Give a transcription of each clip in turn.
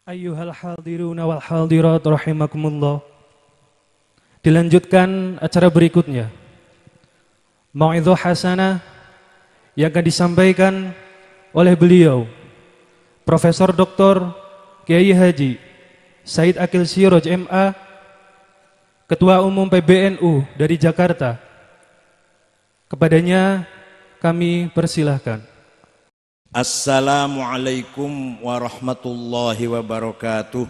Ayyuhal hadiruna wal hadirat rahimakumullah. Dilanjutkan acara berikutnya. Mau'idhah hasanah yang akan disampaikan oleh beliau Profesor Dr. Kiai Haji Said Akil Siraj MA, Ketua Umum PBNU dari Jakarta. Kepadanya kami persilahkan. Assalamualaikum warahmatullahi wabarakatuh.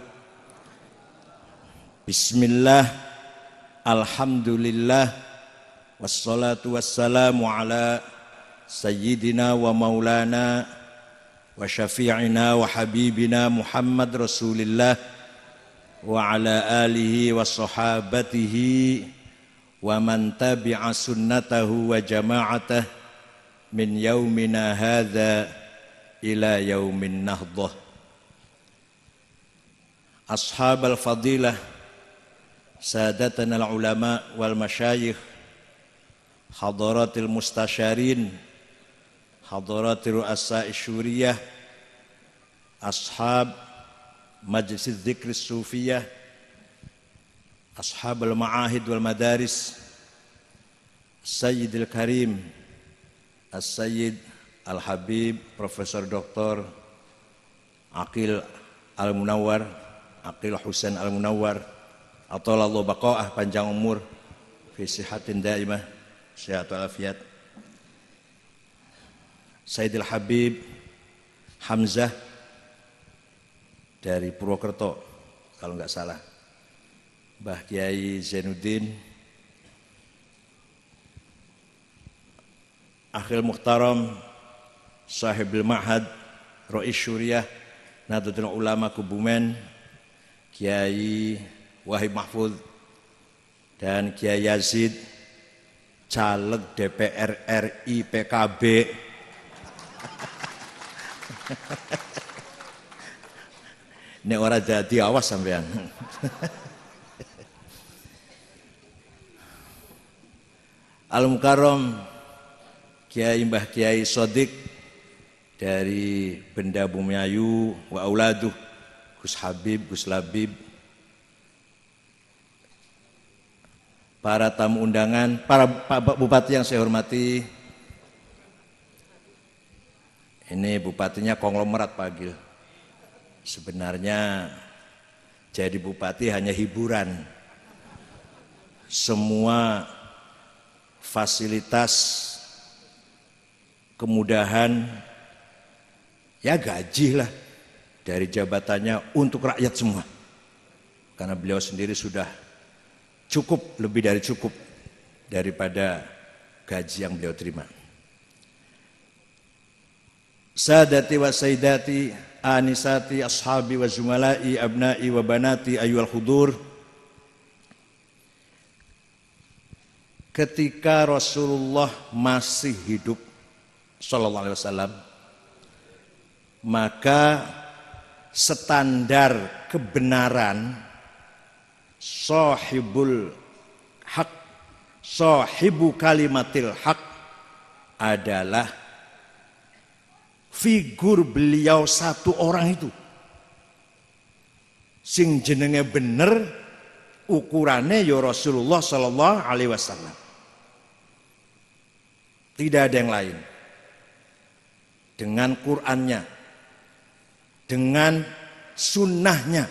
Bismillah, alhamdulillah, wassalatu wassalamu ala sayyidina wa maulana wa syafi'ina wa habibina Muhammad Rasulillah wa ala alihi wa sahabatihi wa man tabi'a sunnatahu wa jama'atah min yaumina hadha ila yaumin nahdah. Ashab al-fadilah, sadatana al-ulama wal masyayikh, hadaratil mustasyarin, hadaratil ru'asa isyuriyah, ashab majlis dzikr sufiyah, ashab al-ma'ahid wal madaris, Sayyidil Karim As-Sayyid Al-Habib Profesor Dr. Aqil Al-Munawwar, Aqil Husain Al-Munawwar, atalallahu baqa'ah, panjang umur, fi sihatin daimah, sehat walafiat. Sayyidil Habib Hamzah dari Purwokerto kalau enggak salah, Mbah Kiai Zainuddin, Akhil Muhtaram Sahibul Ma'had Rois Syuriah Nahdlatul Ulama Kebumen, Kiai Wahib Mahfud dan Kiai Yazid, caleg DPR RI PKB. Ini orang jadi awas sampean. Al-Mukarram Kiai Mbah Kiai Sodik dari Benda Bumiayu wa Auladuh, Gus Habib, Gus Labib, para tamu undangan, para Pak Bupati yang saya hormati. Ini bupatinya konglomerat Pak Gil. Sebenarnya jadi bupati hanya hiburan. Semua fasilitas, kemudahan, ya gaji lah dari jabatannya untuk rakyat semua. Karena beliau sendiri sudah cukup, lebih dari cukup daripada gaji yang beliau terima. Sadati wa sayyidati, anisati, ashabi wa zumala'i, abna'i wa banati, ayyuhal hudur. Ketika Rasulullah masih hidup sallallahu alaihi wasallam, maka standar kebenaran sahibul haq, sahibu kalimatil haq adalah figur beliau satu orang itu sing jenenge bener, ukurannya ya Rasulullah sallallahu alaihi wasallam, tidak ada yang lain. Dengan Qur'annya, dengan sunnahnya.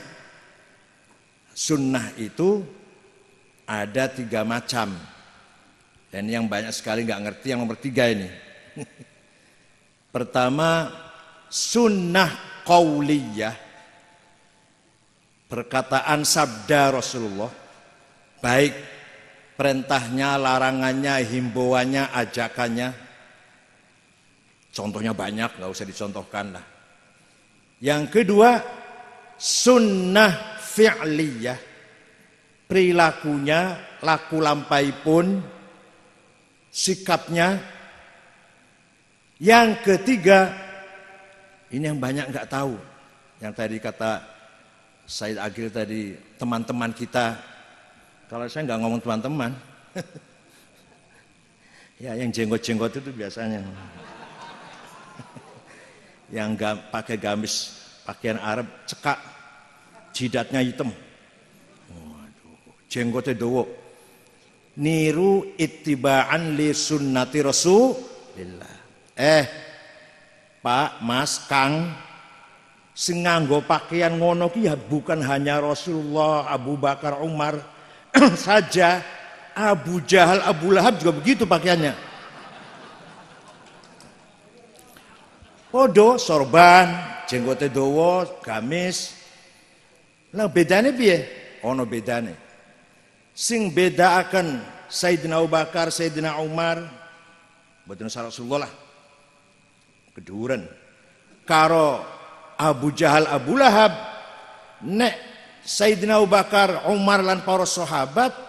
Sunnah itu ada 3 macam, dan yang banyak sekali nggak ngerti yang nomor 3 ini. Pertama, sunnah qauliyah, perkataan sabda Rasulullah, baik perintahnya, larangannya, himbauannya, ajakannya. Contohnya banyak, nggak usah dicontohkan lah. Yang kedua, sunnah fi'liyah, perilakunya, laku lampai pun, sikapnya. Yang ketiga, ini yang banyak nggak tahu. Yang tadi kata Said Agil tadi, teman-teman kita. Kalau saya nggak ngomong teman-teman, ya yang jenggot-jenggot itu biasanya. Yang pakai gamis pakaian Arab cekak, jidatnya hitam. Waduh, jenggotnya dawa. Niru ittiba'an li sunnati Rasulillah. Pak, Mas, Kang, sing nganggo pakaian ngono ki ya bukan hanya Rasulullah, Abu Bakar, Umar saja. Abu Jahal, Abu Lahab juga begitu pakaiannya. Podo sorban, jenggote dawa, gamis. Lah bedane piye? Ono bedane. Sing beda akan Sayyidina Abu Bakar, Sayyidina Umar, mboten Rasulullah lah. Keduren. Karo Abu Jahal, Abu Lahab, nek Sayyidina Abu Bakar, Umar lan para sahabat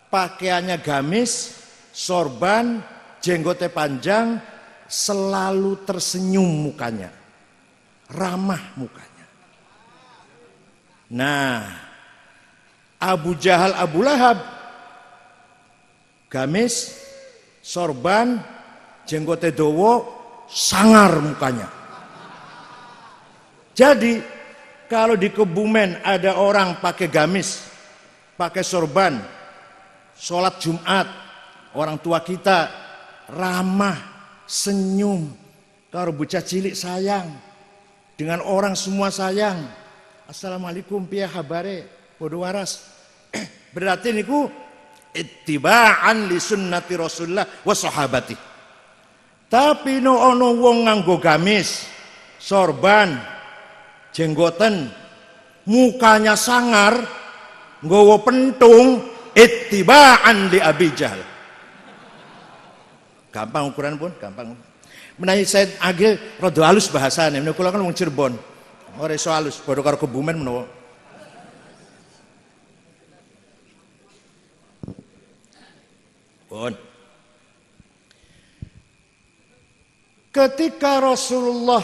pakaiannya gamis, sorban, jenggote panjang, selalu tersenyum mukanya, ramah mukanya. Nah, Abu Jahal, Abu Lahab, gamis, sorban, jenggote dawa, sangar mukanya. Jadi kalau di Kebumen ada orang pakai gamis, pakai sorban, sholat Jumat, orang tua kita ramah, senyum. Kalau bocah cilik sayang, dengan orang semua sayang. Assalamualaikum piye kabare, padha waras. Berarti niku ittiba'an li sunnati Rasulullah wa sahabati. Tapi no ono wong nganggo gamis, sorban, jenggoten, mukanya sangar, nggawa pentung, ittiba'an li Abi Jahal. Gampang ukuran pun, gampang. Menawi saya agil rada halus bahasane, menawa kula kan wong Cirebon. Ora iso halus, padha karo Kebumen menawa. Pun. Ketika Rasulullah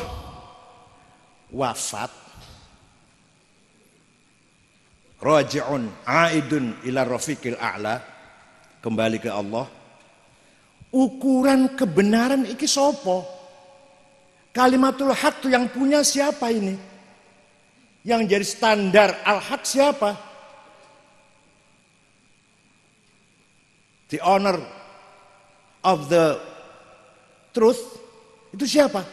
wafat, raji'un aidun ila rafiqil a'la, kembali ke Allah. Ukuran kebenaran iki sopo? Kalimatul haq itu yang punya siapa ini? Yang jadi standar al-haq siapa? The honor of the truth itu siapa?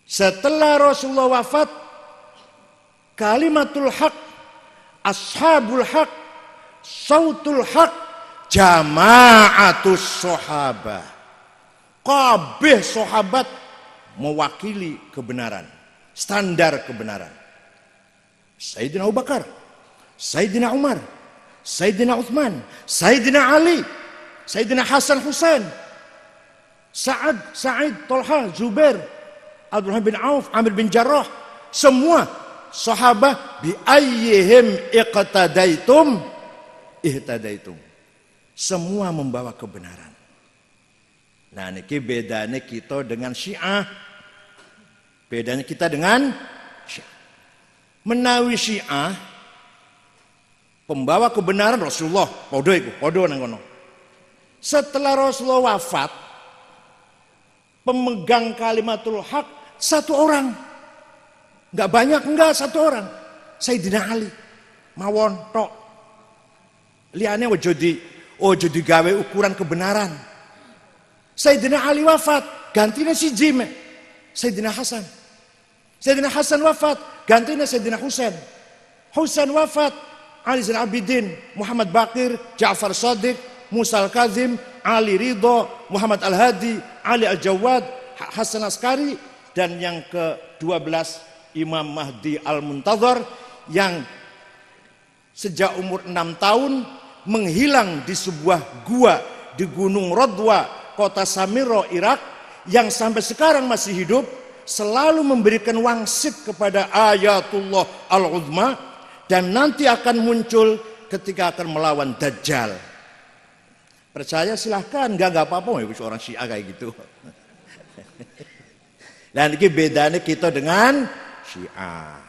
Setelah Rasulullah wafat, kalimatul haq, ashabul haq, sautul haq, jama'atus sahabah. Kabeh sahabat mewakili kebenaran, standar kebenaran. Sayyidina Abu Bakar, Sayyidina Umar, Sayyidina Uthman, Sayyidina Ali, Sayyidina Hasan Husain, Sa'ad, Sa'id, Talha, Zubair, Abdurrahman bin Auf, Amir bin Jarrah, semua sahabat bi ayyihim iqtadaitum ihtadaitum. Semua membawa kebenaran. Nah, niki bedanya kita dengan Syiah. Bedanya kita dengan Syiah. Menawi Syiah pembawa kebenaran Rasulullah, podo nang kono. Setelah Rasulullah wafat, pemegang kalimatul haq satu orang. Enggak banyak, enggak, satu orang. Sayyidina Ali. Mawon tok. Liane ojo digawe ukuran kebenaran. Sayyidina Ali wafat, gantinya si Jime. Sayyidina Hasan. Sayyidina Hasan wafat, gantinya Sayyidina Husain. Husain wafat, Ali Zain Abidin, Muhammad Baqir, Ja'far Shadiq, Musa Al-Kazim, Ali Ridho, Muhammad Al-Hadi, Ali Al-Jawad, Hasan Askari, dan yang ke-12 Imam Mahdi Al-Muntadhar yang sejak umur 6 tahun menghilang di sebuah gua di Gunung Rodwa, kota Samiro, Irak, yang sampai sekarang masih hidup, selalu memberikan wangsit kepada Ayatullah Al-Uzma, dan nanti akan muncul ketika akan melawan Dajjal. Percaya silahkan, enggak apa-apa, orang Syiah kayak gitu. Dan ini bedanya kita dengan Syiah.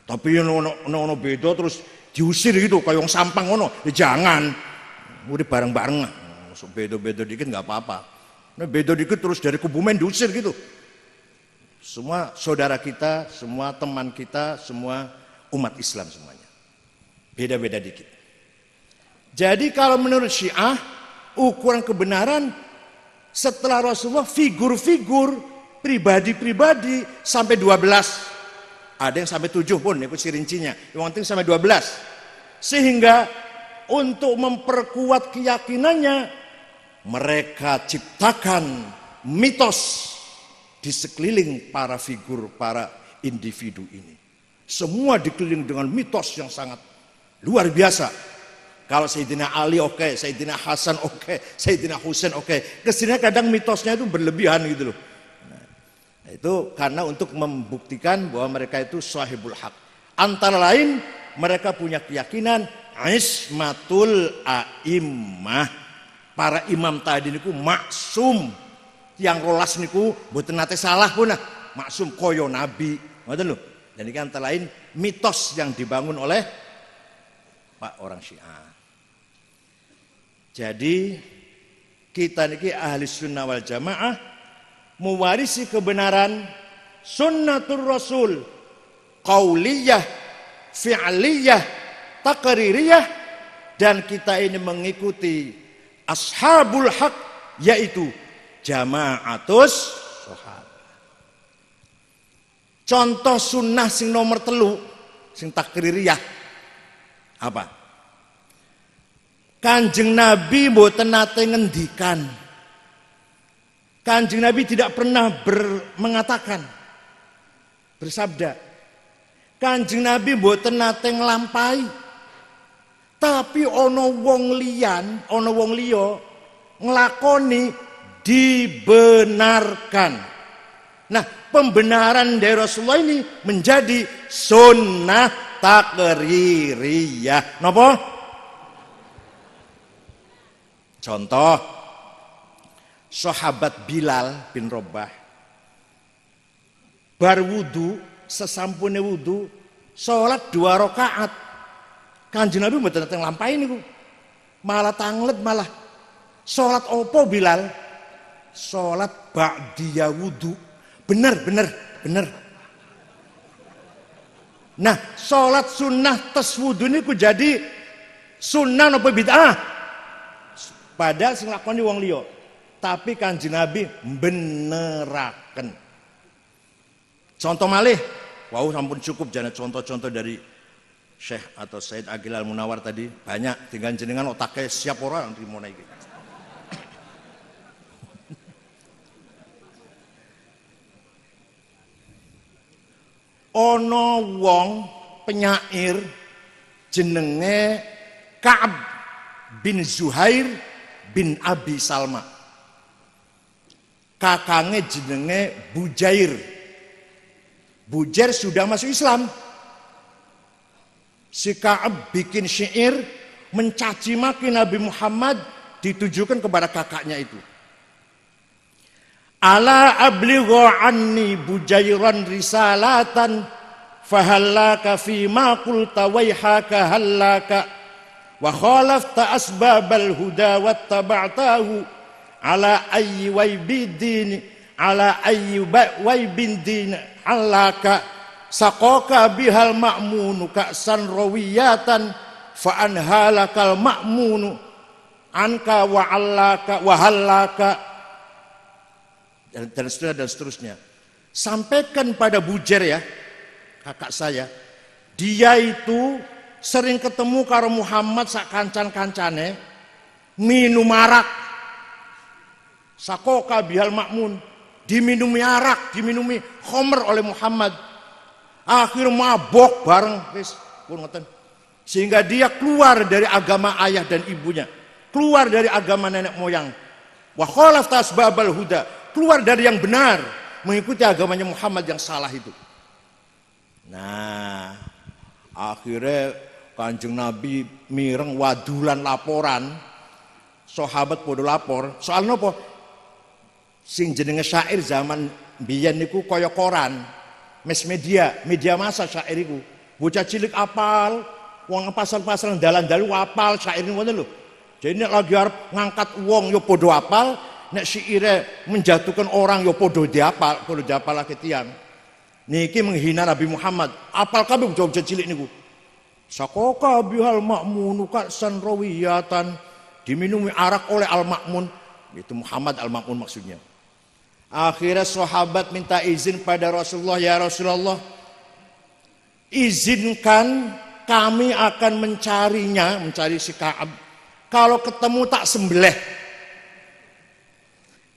Tapi ono beda terus diusir gitu, kayak yang sampang ono, ya jangan. Udah bareng-bareng. Beda-beda dikit nggak apa-apa. Nah, beda dikit terus dari Kebumen diusir gitu. Semua saudara kita, semua teman kita, semua umat Islam semuanya. Beda-beda dikit. Jadi kalau menurut Syiah, ukuran kebenaran setelah Rasulullah figur-figur pribadi-pribadi sampai 12. Ada yang sampai 7 pun, itu si rincinya. Yang penting sampai 12. Sehingga untuk memperkuat keyakinannya, mereka ciptakan mitos di sekeliling para figur, para individu ini. Semua dikelilingi dengan mitos yang sangat luar biasa. Kalau Sayyidina Ali oke, Sayyidina Hasan oke, Sayyidina Husain oke. Kesini kadang mitosnya itu berlebihan gitu loh. Nah, itu karena untuk membuktikan bahwa mereka itu sahibul haq. Antara lain mereka punya keyakinan ismatul a'immah. Para imam tadi niku maksum. Yang rolas niku mboten nate salah pun nah. Maksum koyo nabi. Ngoten lho. Dan ini antara lain mitos yang dibangun oleh Pak orang Syiah. Jadi kita niki ahli sunnah wal jamaah mewarisi kebenaran sunnatul rasul qauliyah, fi'liyah, taqririyah, dan kita ini mengikuti ashabul haq yaitu jamaatus sahabat. Contoh sunnah sing nomor 3 sing taqririyah apa? Kanjeng Nabi mboten nate ngendikan. Kanjeng Nabi tidak pernah mengatakan, bersabda. Kanjeng Nabi mboten nate nglampahi. Tapi ono wong liya nglakoni dibenarkan. Nah, pembenaran dari Rasulullah ini menjadi sunnah taqririyah. Napa? Contoh, sahabat Bilal bin Rabah bar wudu, sesampune wudu, sholat 2 rakaat. Kanjeng Nabi mboten teng lampahi niku. Malah tanglet malah. Sholat opo Bilal? Sholat ba'diyah wudu. Bener. Nah, sholat sunnah tes wudu niku jadi sunnah napa bid'ah? Padahal sing lakoni wong liya. Tapi Kanjeng Nabi beneraken. Contoh malih, wau sampun cukup jane contoh-contoh dari Syekh atau Said Aqil Al-Munawar tadi banyak, tinggal jenengan otake siap ora nrimo iki. Ono wong penyair jenenge Ka'ab bin Zuhair bin Abi Salma. Kakangnya jenenge Bujair. Bujair sudah masuk Islam. Si Ka'ab bikin syair mencaci maki Nabi Muhammad ditujukan kepada kakaknya itu. Ala ablighu anni Bujairan risalatan fahallaka fima qulta waihaka hallaka wa khalafta asbabal huda wattaba'tahu ala ayyi waybidin ala ayyi waybindin alaka saqaka bihal ma'munu ka'san rawiyatan fa anhalakal ma'munu anka wa allaka wa hallaka dan seterusnya. Sampaikan pada Bujair ya, kakak saya, dia itu sering ketemu karo Muhammad sak kancan-kancane minum arak. Sakoka bihal makmun, diminumi arak, diminumi khamr oleh Muhammad. Akhir mabok bareng wis pun ngoten. Sehingga dia keluar dari agama ayah dan ibunya, keluar dari agama nenek moyang. Wa khalafta asbabal huda, keluar dari yang benar, mengikuti agamanya Muhammad yang salah itu. Nah, akhirnya Kanjeng Nabi mireng wadulan laporan, sahabat podo lapor, soal nopo? Sing jenenge syair zaman biyen niku kaya koran, media massa syair iku. Bocah cilik apal, wong pasar-pasar dalan-dalu apal syair ngono lho. Jadi nek lagi arep ngangkat wong yo podo apal, nek syaire menjatuhkan orang yo podo diapal lagi tiang. Niki menghina Nabi Muhammad. Apal kabeh jawab cilik niku. Sakoka bihal ma'munu ka'san rawiyatan, diminumi arak oleh al-ma'mun, itu Muhammad al-ma'mun maksudnya. Akhirnya sahabat minta izin pada Rasulullah, ya Rasulullah, izinkan kami akan mencari si Ka'ab. Kalau ketemu tak sembelih.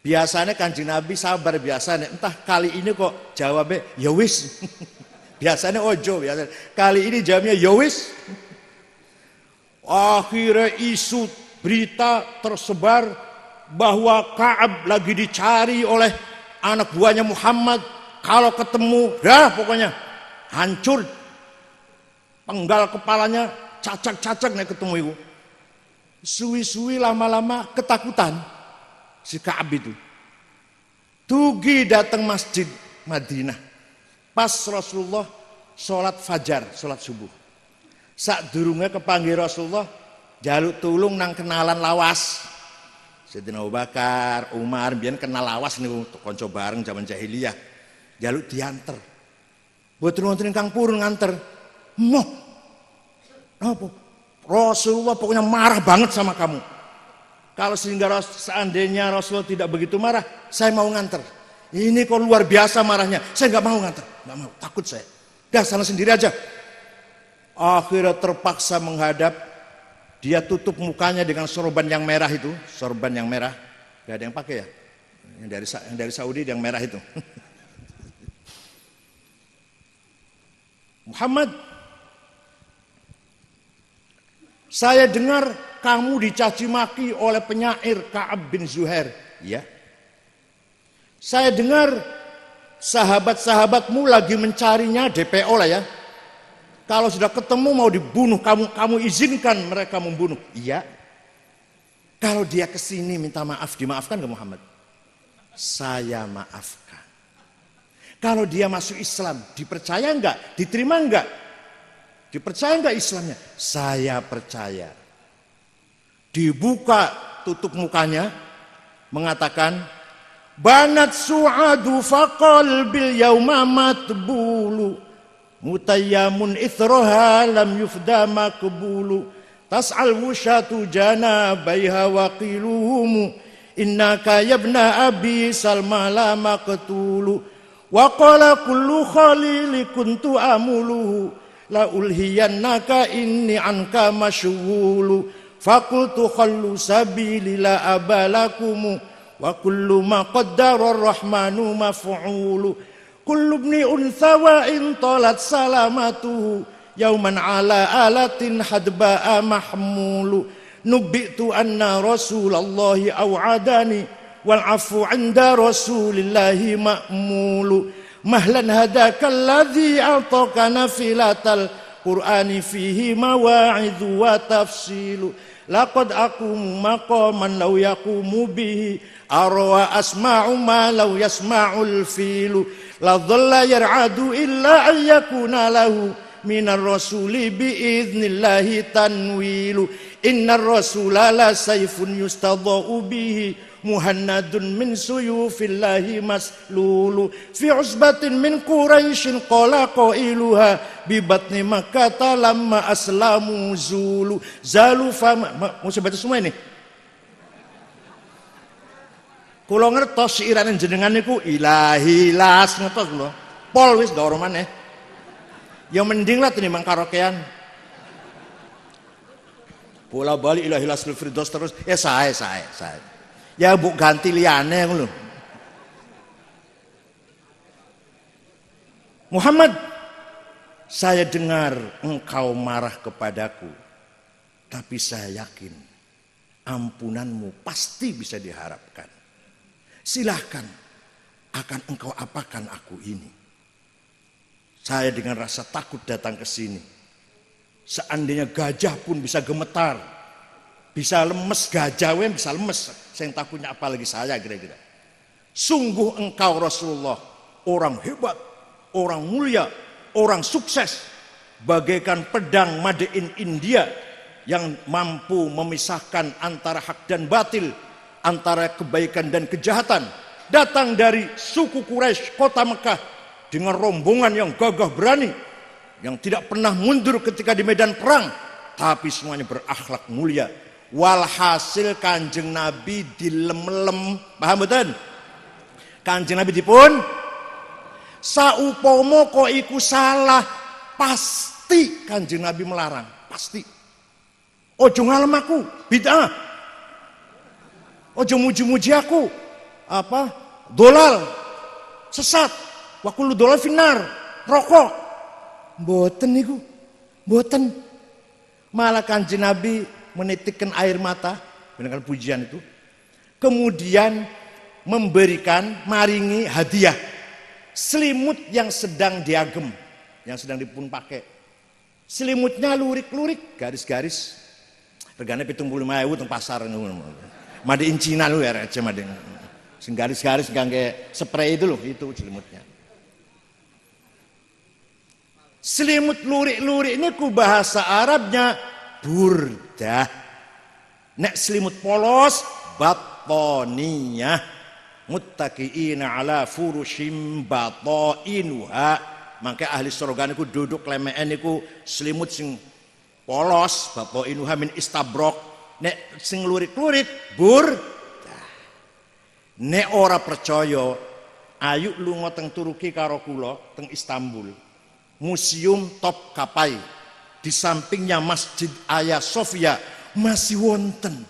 Biasanya Kanjeng Nabi sabar biasanya, entah kali ini kok jawabnya ya wis. Biasanya ojo, biasanya. Kali ini jawabnya ya wis. Akhirnya isu berita tersebar bahwa Ka'ab lagi dicari oleh anak buahnya Muhammad. Kalau ketemu, dah pokoknya hancur. Penggal kepalanya, cacak-cacak nih ketemu itu. Suwi-suwi lama-lama ketakutan si Ka'ab itu. Tugi datang masjid Madinah. Pas Rasulullah sholat fajar, sholat subuh. Sak durungnya kepanggil Rasulullah, jaluk tulung nang kenalan lawas. Sayyidina Abu Bakar, Umar, biyen kenal lawas nih untuk konco bareng zaman jahiliyah. Jaluk dianter. Boten wonten ingkang purun nganter. Moh. Apa? Rasulullah pokoknya marah banget sama kamu. Kalau sehingga seandainya Rasulullah tidak begitu marah, saya mau nganter. Ini kok luar biasa marahnya. Saya nggak mau nganter, nggak mau, takut saya. Dah sana sendiri aja. Akhirnya terpaksa menghadap. Dia tutup mukanya dengan sorban yang merah itu, sorban yang merah. Gak ada yang pakai ya? Yang dari Saudi yang merah itu. Muhammad, saya dengar kamu dicaci maki oleh penyair Ka'ab bin Zuhair. Ya. Saya dengar sahabat-sahabatmu lagi mencarinya, DPO lah ya. Kalau sudah ketemu mau dibunuh, kamu izinkan mereka membunuh. Iya. Kalau dia kesini minta maaf, dimaafkan ke Muhammad? Saya maafkan. Kalau dia masuk Islam, dipercaya enggak? Diterima enggak? Dipercaya enggak Islamnya? Saya percaya. Dibuka tutup mukanya, mengatakan, banat su'adu faqal bil yauma matbulu mutayyamun ithroha lam yufda makbulu tas'al wushatu janabaiha waqiluhumu innaka yabna abi salma la maqtulu wa qala kullu khalili kuntu amuluhu la ulhiyannaka inni anka masyghulu faqultu khallu sabili la abalakumu wa kullu ma qaddara ar-rahmanu maf'ulu kullu ibni untha wa in talat salamatuhu yauman ala alatin hadba'a mahmulu nubbitu anna rasulallahi aw'adani wal afu 'inda rasulillahi ma'mulu mahlan hadaka alladhi a'taka nafilatal qur'ani fihi mawa'idhu wa tafsilu laqad aqumu maqaman law yaqumu bihi arwa asma'u ma law yasma'ul filu la dhalla yar'adu illa an yakuna lahu minar rasuli bi'idnillahi tanwilu innar rasula la sayfun yustadha'u bihi muhannadun min suyufillahi maslulu fi usbatin min quraisyin qala qailuha bi batni makkah lamma aslamu zulu zalu fama. Mau saya baca semua ini. Kula ngertos syairane jenengan niku ilahi las ngertos kula. Pol wis gak ora maneh. Ya mending lah tinimbang karaokean. Bola balik ilahi las firdaus terus ya sae. Ya mbok ganti liyane ngono lho. Muhammad, saya dengar engkau marah kepadaku, tapi saya yakin ampunanmu pasti bisa diharapkan. Silahkan, akan engkau apakan aku ini? Saya dengan rasa takut datang ke sini. Seandainya gajah pun bisa gemetar, bisa lemes, gajah bisa lemes. Saya takutnya apalagi saya kira-kira. Sungguh engkau Rasulullah, orang hebat, orang mulia, orang sukses, bagaikan pedang made in India yang mampu memisahkan antara hak dan batil, antara kebaikan dan kejahatan datang dari suku Quraisy, kota Mekah, dengan rombongan yang gagah berani, yang tidak pernah mundur ketika di medan perang, tapi semuanya berakhlak mulia. Walhasil Kanjeng Nabi dilem-lem, paham betul? Kanjeng Nabi dipun saupomo kok iku salah, pasti Kanjeng Nabi melarang, pasti. Ojo ngalem aku, bid'ah. Ojo muji-muji aku, apa? Dolal, sesat. Wa kullu dolal finnar, rokok. Mboten niku, mboten. Malah Kanjeng Nabi menitikkan air mata dengan pujian itu, kemudian memberikan, maringi hadiah selimut yang sedang diagem, yang sedang dipun pakai. Selimutnya lurik-lurik, garis-garis, regane 75.000 teng pasar ngono. Made in Cina lu ya aja made. Sing garis-garis ngangge spray itu loh, itu selimutnya. Selimut lurik-lurik ini ku bahasa Arabnya burdah. Nek selimut polos batoniyah, muttaqiina ala furushim batoinuha. Mangke ahli surga niku duduk lemeken niku selimut sing polos, batoinuha min istabrok. Nek sing lurik-lurik burdah. Nek ora percaya, ayo lunga teng Turki karo kula teng Istanbul. Museum Topkapi, di sampingnya Masjid Hagia Sophia masih wonten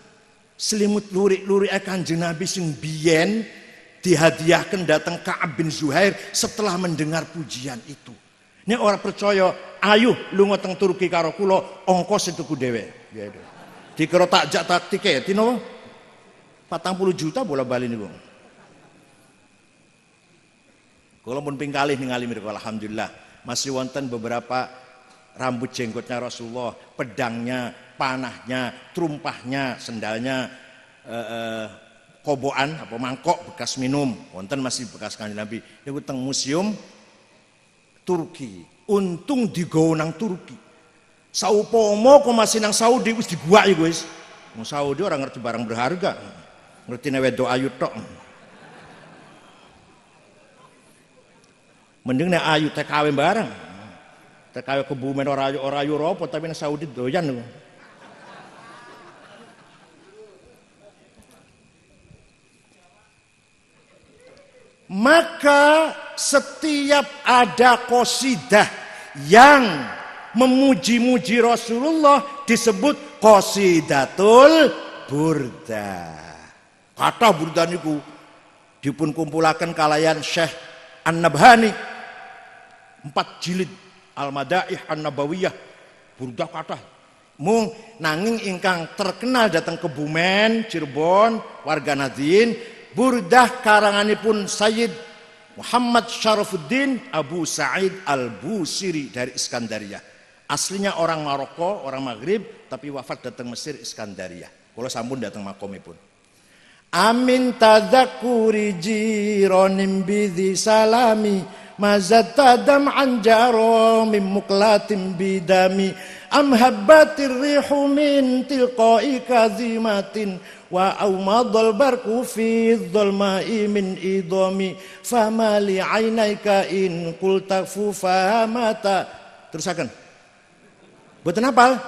selimut lurik-lurik Kanjeng Nabi sing biyen dihadiahkan datang Ka'ab bin Zuhair setelah mendengar pujian itu. Nek ora percaya, ayo lunga teng Turki karo kula, ongkos itu ku dhewe. Dikira takjak tak tiketi napa? 40 juta bola-bali niku. Kula pun ping kalih ningali mriku alhamdulillah. Masih wonten beberapa rambut jenggotnya Rasulullah, pedangnya, panahnya, trumpahnya, sendalnya, kobokan apa mangkok bekas minum, wonten masih bekas Kanjeng Nabi. Niku teng museum Turki. Untung digawa nang Turki. Saupomo kok masih nang Saudi wis diguak iku wis. Wong Saudi ora ngerti barang berharga. Ngertine wedok ayu tok. Mending nek ayu TKW barang. TKW Kebumen ora ayu apa tapi nang Saudi doyan lho. Maka setiap ada qasidah yang memuji-muji Rasulullah disebut qasidatul burda. Kata burda niku dipun kumpulaken kalayan Syekh An-Nabhani 4 jilid Al-Madaih An-Nabawiyah, burdah kathah. Mung nanging ingkang terkenal datang Kebumen, Cirebon, warga Nadien, burdah karanganipun Sayyid Muhammad Syarafuddin Abu Sa'id Al-Busiri dari Iskandaria. Aslinya orang Maroko, orang Maghrib, tapi wafat datang Mesir Iskandaria. Kula sampun datang makomipun. Amin tadzakuri jironim bidhi salami mazat tadam anjaro min muklatim bidami am habbatir rihu min tilqai kazimatin wa aumadul barku fi dhulma'i min idami fama li ainaika in qulta fufahamata. Terusaken. Mboten hafal?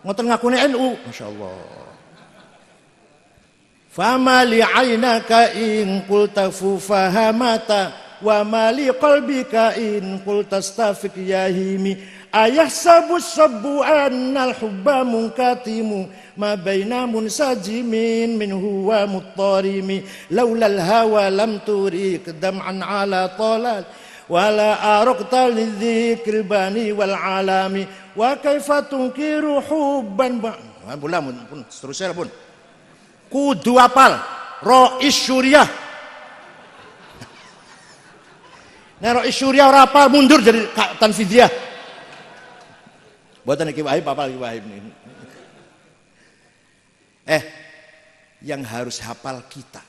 Ngoten ngakune NU. Masyaallah. Fama li aynaka in qulta fufahamata wa ma li qalbika in qulta stafik yahimi ayahsabu sabbu annal hubba munkatimu ma baina munsajimin minhu wa muttarimi laulal hawa lam turik dam'an ala talal wala araqta lidzikri bani wal alami wa kaifa tunkiru hubban pun seterusnya pun kudu apal Rois Syuriah. Nah Rois Syuriah ora apal mundur jadi Tanfidiyah. Buatan Ki Wahib apal Ki Wahib ini. Yang harus hafal kita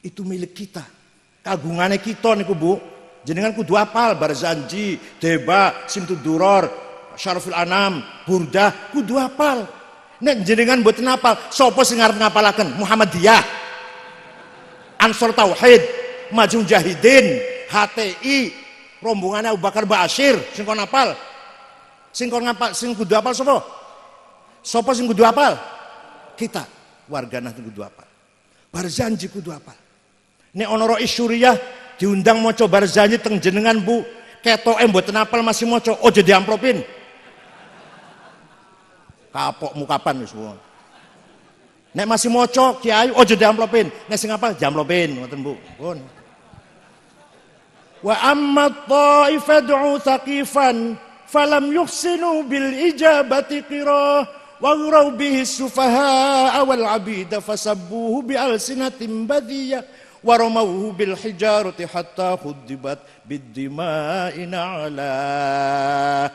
itu milik kita. Kagungane kita niku Bu. Jenengan kudu apal Barzanji, Deba, Simtud Duror, Syarafil Anam, Burdah kudu apal. Nek jenengan mboten apal, sapa sing arep ngapalaken? Muhammadiyah, Ansor Tauhid, Maju Mujahidin, HTI, rombongannya Abu Bakar Ba'asyir, sing kon apal. Sing kon ngapal, sing kudu apal sapa? Sapa sing kudu apal? Kita, warga Nahdlatul kudu apal. Barzanji kudu apal. Nek ana Rais Suriah diundang maca Barzanji teng jenengan Bu, ketoke mboten apal masih maca, ojo diamplopin. Kapokmu kapan wis wong. Nek masih maca kiai ojo diamplopin. Nek sing apal diamplopin ngoten Bu. Pun. Wa amma ta'ifad'u thaqifan falam yuhsinu bil ijabati qira wa ghuraw bihi sufaha wal abida fasabbuhu bi alsinatin badiyah wa ramawhu bil hijarati hatta khuddibat bid dima'i na'la.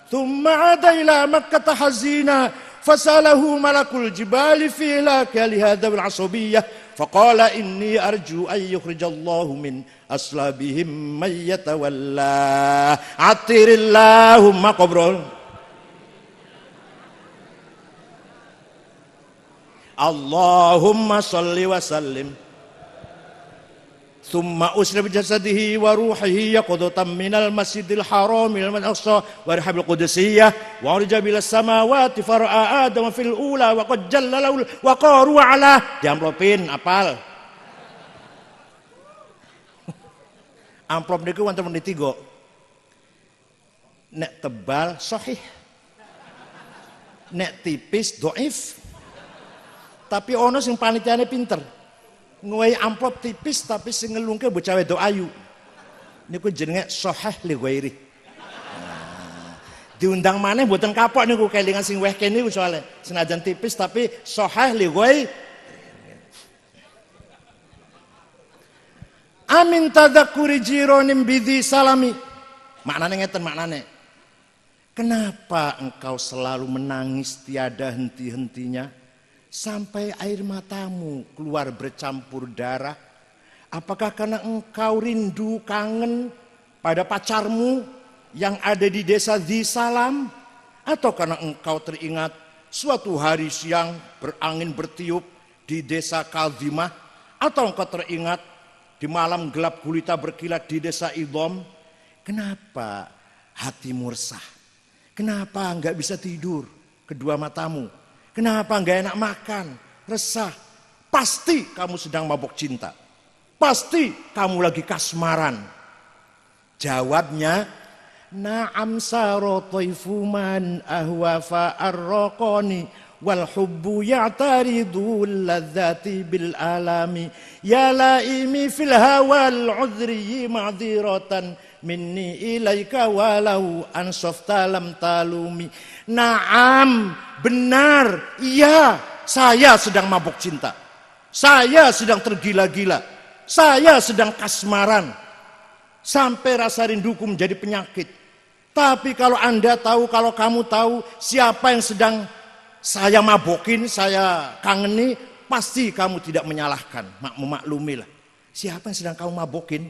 ثم عاد إلى مكة حزينا فسأله ملك الجبال في هلاك لهذا العصبية فقال إني أرجو أن يخرج الله من أصلابهم من يتولى عطر اللهم قبره اللهم صل وسلم ثم أسر بجسده وروحه يقظة من المسجد الحرام إلى الأقصى ورحب القدسية وعرج إلى السماوات فرأى آدم في الأولى وقد جل له وقار وعلا diamplopin apal. Amplop niku wonten menit 3. Nek tebal sahih. Nek tipis dhaif. Tapi ono sing panitiane pinter. Nguwai amplop tipis tapi sing ngelungke bocah wedok ayu. Niku jenenge sahih li ghairi. Diundang maneh mboten kapok niku kelingan sing weh kene soalnya senajan tipis tapi sahih li ghairi. Amin tadzakuri jironim bidhi salami. Maknane ngeten maknane. Kenapa engkau selalu menangis tiada henti-hentinya? Sampai air matamu keluar bercampur darah. Apakah karena engkau rindu kangen pada pacarmu yang ada di desa Dzisalam? Atau karena engkau teringat suatu hari siang berangin bertiup di desa Kaldimah? Atau engkau teringat di malam gelap gulita berkilat di desa Idom? Kenapa hatimu resah? Kenapa enggak bisa tidur kedua matamu? Kenapa enggak enak makan, resah? Pasti kamu sedang mabok cinta. Pasti kamu lagi kasmaran. Jawabnya, na'am saro taifu man ahwa fa'arraqani wal hubbu ya'taridu ladzati bil alami ya laimi fil hawal udri ma'dziratan minni ilaika walau ansofta lam talumi. Naam, benar, iya, saya sedang mabuk cinta, saya sedang tergila-gila, saya sedang kasmaran sampai rasa rinduku menjadi penyakit. Tapi kalau Anda tahu, kalau kamu tahu siapa yang sedang saya mabokin, saya kangeni, pasti kamu tidak menyalahkan, memaklumilah. Siapa yang sedang kamu mabokin?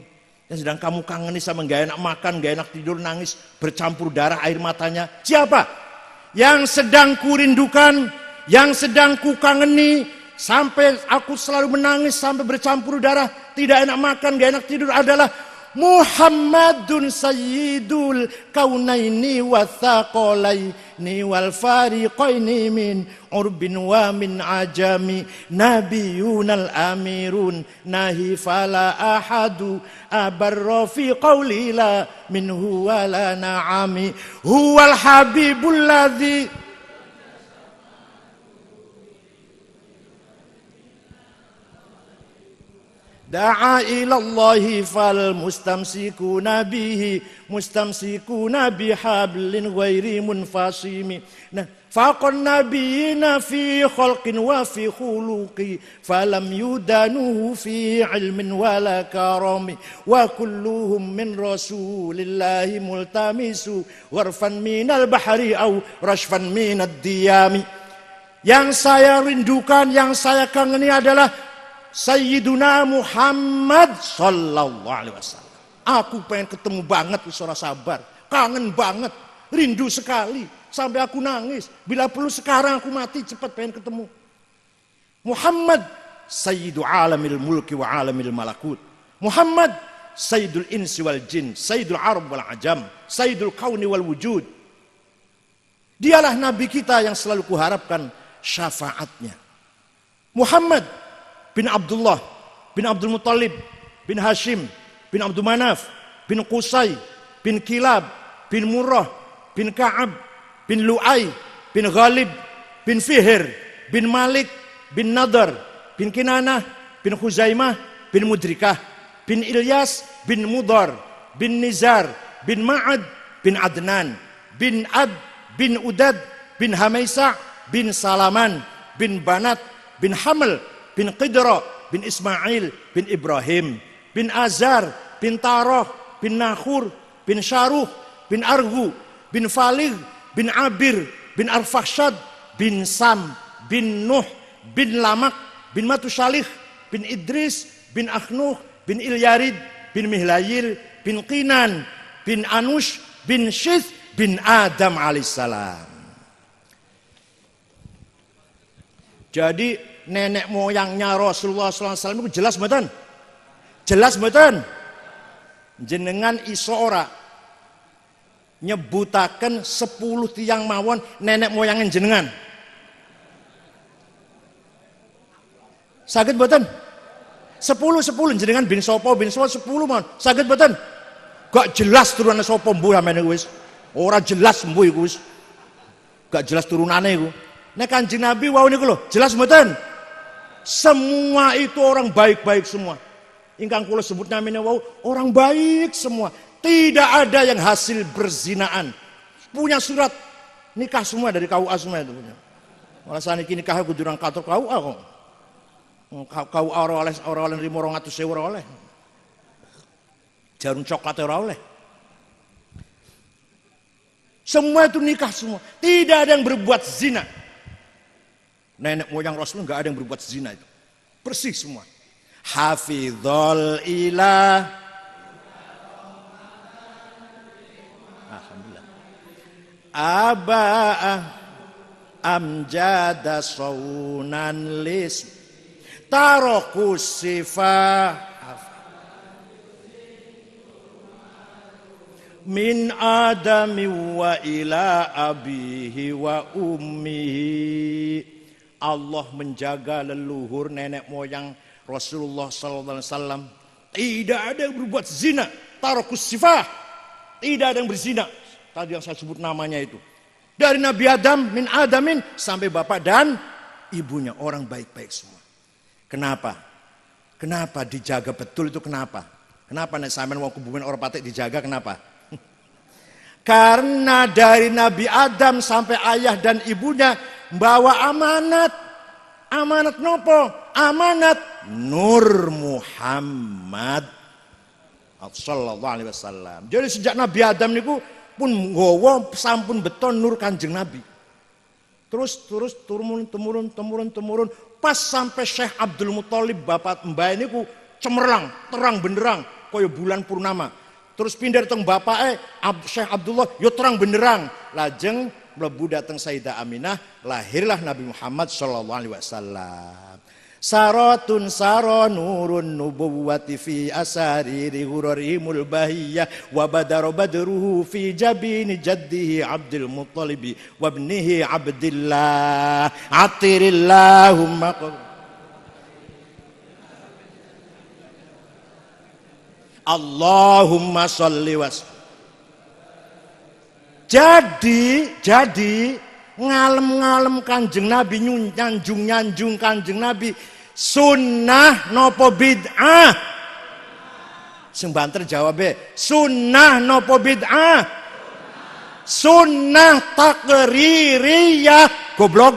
Yang sedang kamu kangeni sama gak enak makan, gak enak tidur, nangis, bercampur darah air matanya. Siapa? Yang sedang kurindukan, yang sedang kukangeni, sampai aku selalu menangis, sampai bercampur darah, tidak enak makan, gak enak tidur adalah Muhammadun sayyidul kaunaini wa thaqalaini wal fariqaini min urbin wa min ajami nabiyunal amirun nahi fala ahadu abarra fi qawli la minhu wala na'ami huwal habibul ladzi da'a ilallahi fal mustamsikuna bihi mustamsikuna bihablin ghairi munfasimi. Nah, faqan nabiyina fi khalqin wa fi khuluqi falam yudanuhu fi ilmin wala karami wa kulluhum min rasulillahi multamisu warfan minal bahri au rashfan minad diyami. Yang saya rindukan, yang saya kangeni adalah Sayyiduna Muhammad sallallahu alaihi wasallam. Aku pengen ketemu banget, ora sabar, kangen banget, rindu sekali sampai aku nangis. Bila perlu sekarang aku mati cepat pengen ketemu. Muhammad sayyidu alamil mulki wa alamil malakut. Muhammad sayyidul insi wal jin, sayyidul arab wal ajam, sayyidul kauni wal wujud. Dialah nabi kita yang selalu kuharapkan syafaatnya. Muhammad bin Abdullah bin Abdul Muttalib bin Hashim bin Abdul Manaf bin Qusay bin Kilab bin Murrah bin Ka'ab bin Lu'ay bin Ghalib bin Fihr bin Malik bin Nadar bin Kinanah bin Khuzaimah bin Mudrikah bin Ilyas bin Mudar bin Nizar bin Ma'ad bin Adnan bin Ad bin Udad bin Hamaisa bin Salaman bin Banat bin Haml bin Qidra bin Ismail bin Ibrahim bin Azar bin Taroh bin Nakhur bin Syaruh bin Argu bin Falig bin Abir bin Arfakhshad bin Sam bin Nuh bin Lamak bin Matusalih bin Idris bin Akhnuh bin Ilyarid bin Mihlayil bin Qinan bin Anush bin Syith bin Adam alaihissalam. Jadi nenek moyangnya Rasulullah SAW itu jelas mboten? Jelas mboten? Jenengan iso ora nyebutaken 10 tiang mawon nenek moyangin jenengan. Saged mboten? 10 jenengan bin sapa 10 mawon. Saged mboten? Gak jelas turunane sapa mbuh sampeyan wis. Ora jelas mbuh iku wis. Gak jelas turunane iku. Nek Kanjeng Nabi wau niku lho, jelas mboten? Semua itu orang baik-baik semua. Ingkang kula sebut namanya wau orang baik semua. Tidak ada yang hasil berzinaan. Punya surat nikah semua dari KUA semua itu punya. Malah saniki nikah kudu nang kantor KUA kok. KUA ora oleh nrimo 200.000 ora oleh. Jarum coklat ora oleh. Semua itu nikah semua. Tidak ada yang berbuat zina. Nenek moyang Rasul nggak ada yang berbuat zina itu. Bersih semua. Hafizul ilah. Alhamdulillah. Aba'ah amjada saunan lis. Tarokus sifah. Min adami wa ila abihi wa ummihi. Allah menjaga leluhur nenek moyang Rasulullah SAW. Tidak ada yang berbuat zina. Tarokus sifah. Tidak ada yang berzina. Tadi yang saya sebut namanya itu. Dari Nabi Adam, min Adamin, sampai bapak dan ibunya. Orang baik-baik semua. Kenapa? Kenapa dijaga betul itu kenapa? Kenapa nek sampean wong kebumen ora patek dijaga kenapa? Karena dari Nabi Adam sampai ayah dan ibunya bawa amanat. Amanat nopo? Amanat Nur Muhammad sallallahu alaihi wasallam. Jadi sejak Nabi Adam niku pun nggawa sampun beton nur Kanjeng Nabi. Terus temurun. Pas sampai Syekh Abdul Muttalib bapak mbah niku cemerlang, terang benderang kaya bulan purnama. Terus pindah datang bapake Syekh Abdullah yo terang benderang. Lajeng mlebu datang Sayyidah Aminah, lahirlah Nabi Muhammad sallallahu alaihi wasallam. Saratun sara nurun nubuwati fi asariri hurarimul bahiyah wa badara badruhu fi jabini jaddihi Abdul Muttalib wa ibnihi Abdillah atirillahumma Allahumma sholli was. Jadi ngalem-ngalem Kanjeng Nabi, nyanjung Kanjeng Nabi, sunnah nopo bid'ah? Sing banter jawabe, sunnah nopo bid'ah? Sunnah takririyah. Goblok.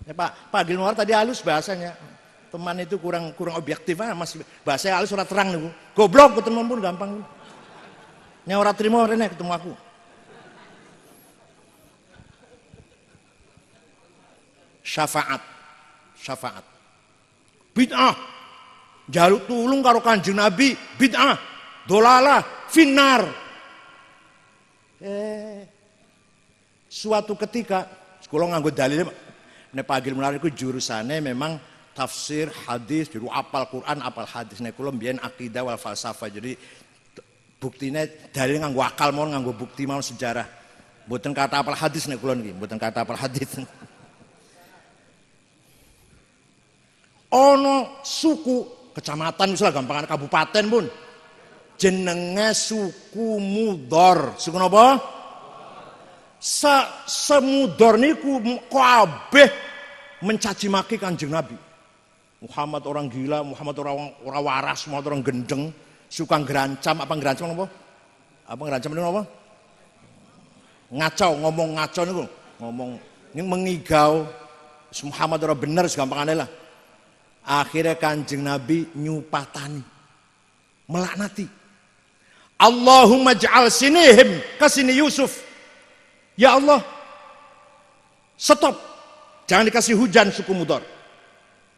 Ya Pak Gilmore tadi halus bahasanya. Teman itu kurang objektif masih bahasa halus ora terang niku. Goblok ketemu pun gampang. Nek ora trimo rene ketemu aku. Syafaat. Bid'ah. Jaluk tulung karo Kanjeng Nabi, bid'ah. Dolalah, finnar. Suatu ketika, kula nganggo dalil nek pagil menawi iku jurusane memang tafsir, hadis, juru apal Quran, apal hadis. Nek kula mbiyen akidah wal falsafah. Jadi buktine dalil nganggo akal mawon, nganggo bukti mawon sejarah. Mboten kata apal hadis nek kula niki, mboten kata apal hadis. Ono suku kecamatan misalnya gampang kabupaten pun jenenge suku Mudor. Suku napa? Semudor niku kabeh mencaci maki Kanjeng Nabi. Muhammad orang gila, Muhammad orang waras, Muhammad orang gendeng, suka ngerancam, apa ngerancam apa? Apa ngerancam niku apa? Ngacau, ngomong ngacau niku, ngomong ini mengigau. Muhammad orang bener segampangane lah. Akhirnya Kanjeng Nabi nyupatani, melaknati. Allahumma ja'al sinihim kasini Yusuf. Ya Allah, stop, jangan dikasih hujan suku Mudor.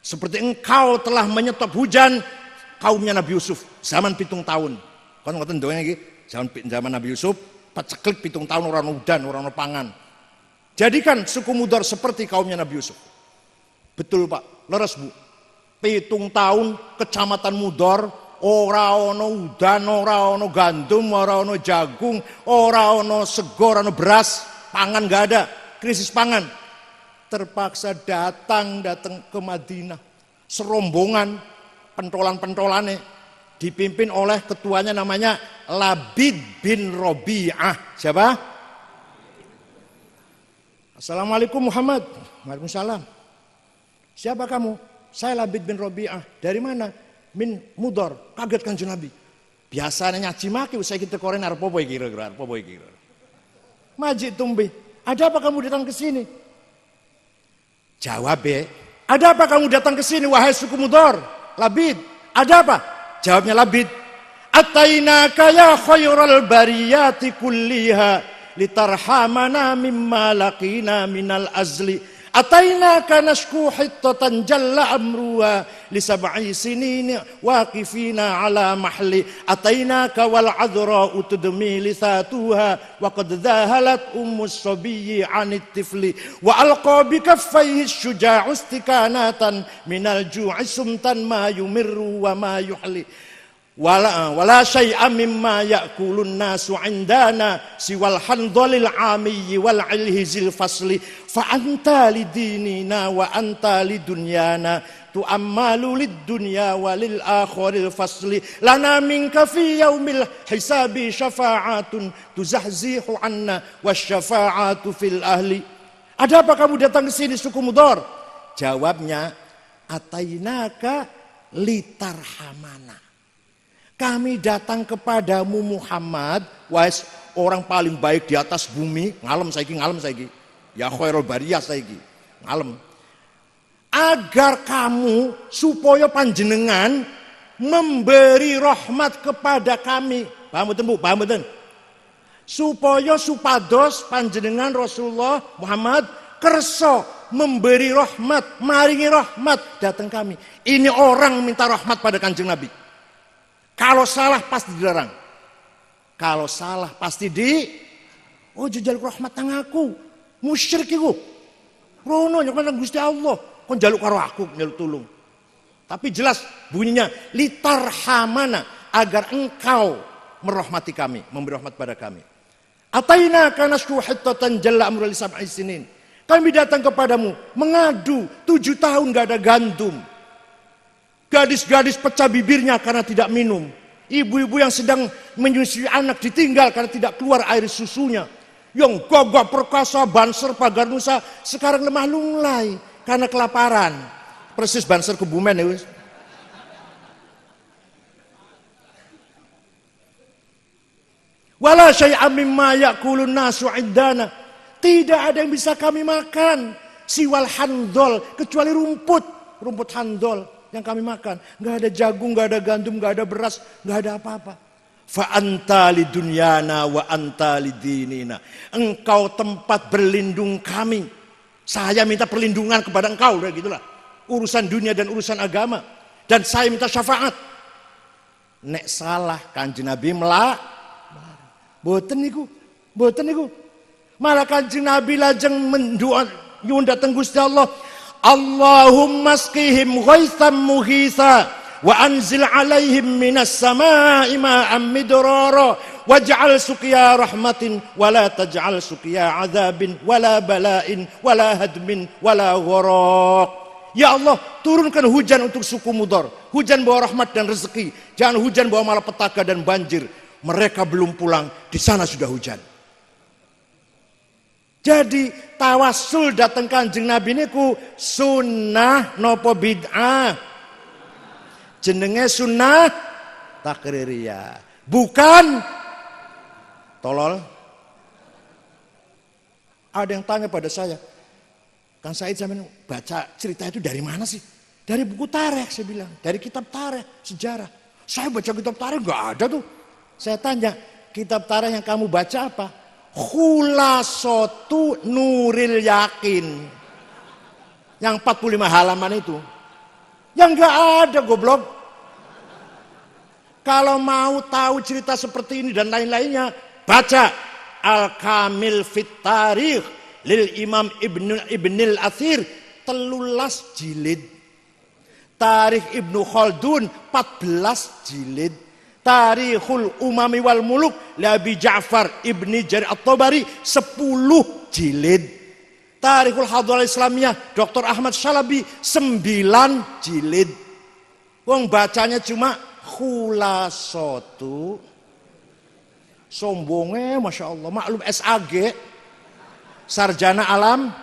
Seperti engkau telah menyetop hujan kaumnya Nabi Yusuf zaman 7 tahun. Kan ngoten doang iki, zaman Nabi Yusuf paceklik 7 tahun orang udan, orang pangan. Jadikan suku Mudor seperti kaumnya Nabi Yusuf. Betul Pak, leres Bu. 7 tahun kecamatan Mudor ora ono udan, ora ono gandum, ora ono jagung, ora ono sego, ora ono beras. Pangan gak ada, krisis pangan. Terpaksa datang ke Madinah. Serombongan pentolan-pentolane dipimpin oleh ketuanya namanya Labid bin Robi'ah. Siapa? Assalamualaikum Muhammad. Waalaikumsalam. Siapa kamu? Saya Labid bin Robi'ah. Dari mana? Min Mudor. Kaget Kanjeng Nabi. Biasanya nyaci maki usai kita koren arep apa iki kira-kira, arep apa iki kira. Majid tumbi, ada apa kamu datang ke sini? Jawab ada apa kamu datang ke sini wahai suku Mudor? Labid, ada apa? Jawabnya Labid, atainaka ya khairal bariyati kulliha litarhamana mimma laqina minal azli. Atainaka nashku hittatan jalla amruha li sab'i sinin waqifina ala mahli. Atainaka wal adra utudmi lisatuha wa qad dhahalat ummus sabiyyi 'anit tifli wa alqa bi kaffayhi syuja'u istikanatan minal ju'i sumtan ma yumirru wa ma yuhli. Wala syai'a mimma ya'kulun nasu 'indana siwal handhalil 'amiyyi wal 'ilhizil fasli fa anta lidinina wa anta lidunyana tu'ammalu lid-dunya walil akhiril fasli lana minka fi yaumil hisabi syafa'atun tuzahzihu 'anna wasyafa'atu fil ahli. Ada apa kamu datang ke sini suku Mudor? Jawabnya, atainaka litarhamana. Kami datang kepadamu Muhammad, wahai orang paling baik di atas bumi, ngalem saiki. Ya khairul bariyah saiki, ngalem. Agar kamu supaya panjenengan memberi rahmat kepada kami. Paham mboten Bu? Paham mboten? Supaya supados panjenengan Rasulullah Muhammad kersa memberi rahmat, maringi rahmat datang kami. Ini orang minta rahmat pada Kanjeng Nabi. Kalau salah pasti dilarang. Kalau salah pasti oh jaluk rahmat nang aku. Musyrik iku. Rono nyok Gusti Allah. Kon jaluk karo aku nyeluk tulung. Tapi jelas bunyinya litarhamana, agar engkau merahmati kami, memberi rahmat pada kami. Ataina kana syuhatan jalla amrul sab'i sinin. Kami datang kepadamu mengadu 7 tahun gak ada gandum. Gadis-gadis pecah bibirnya karena tidak minum. Ibu-ibu yang sedang menyusui anak ditinggal karena tidak keluar air susunya. Yang gagah perkasa Banser Pagar Nusa sekarang lemah lunglai karena kelaparan. Persis Banser Kebumen ya wis. Wala syai'a mimma ya'kulun nasu 'indana. Tidak ada yang bisa kami makan siwal handol kecuali rumput handol yang kami makan. Nggak ada jagung, nggak ada gandum, nggak ada beras, nggak ada apa-apa. Fa anta lidunyana wa anta lidinina. Engkau tempat berlindung kami. Saya minta perlindungan kepada engkau, udah gitulah. Urusan dunia dan urusan agama. Dan saya minta syafaat. Nek salah Kanjeng Nabi boten niku. Mboten niku. Malah Kanjeng Nabi lajeng mendoa nyuwun dhateng Gusti Allah, Allahumma asqihim ghaitsan mughitsa wa anzil alaihim minas samaa'i ma'an midrara waj'al suqiya rahmatin wa la taj'al suqiya 'adzabin wa la bala'in wa la hadmin wa la gharaq. Ya Allah, turunkan hujan untuk suku Mudhar, hujan bawa rahmat dan rezeki, jangan hujan bawa malapetaka dan banjir. Mereka belum pulang, di sana sudah hujan. Jadi tawassul datang Kanjeng Nabi niku sunnah nopo bid'ah? Jenenge sunnah takririyah. Bukan tolol. Ada yang tanya pada saya, Kang Said sampean baca cerita itu dari mana sih? Dari buku tarikh, saya bilang. Dari kitab tarikh, sejarah. Saya baca kitab tarikh enggak ada tuh. Saya tanya, kitab tarikh yang kamu baca apa? Khulasatu Nuril Yakin. Yang 45 halaman itu. Yang enggak ada goblok. Kalau mau tahu cerita seperti ini dan lain-lainnya, baca Al-Kamil Fit Tarikh lil Imam Ibnul Athir 13 jilid. Tarikh Ibnu Khaldun 14 jilid. Tarikhul Umami wal Muluk Abi Ja'far Ibni Jarir At-Tabari 10 jilid. Tarikhul Hadwal Islamiyah Dr. Ahmad Syalabi 9 jilid. Wong bacanya cuma khulasatu. Sombongnya Masya Allah, maklum SAG, sarjana alam.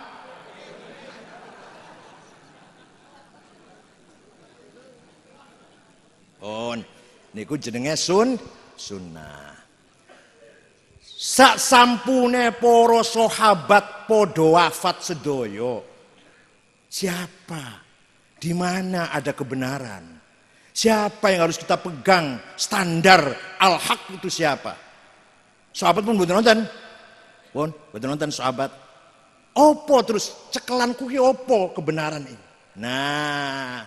Oh, niku jenenge sunnah. Sak sampune para sahabat padha wafat sedaya. Siapa? Di mana ada kebenaran? Siapa yang harus kita pegang standar al-haq itu siapa? Sahabat pun mboten nonton. Pun mboten nonton sahabat. Opo terus cekelanku ki opo kebenaran ini? Nah,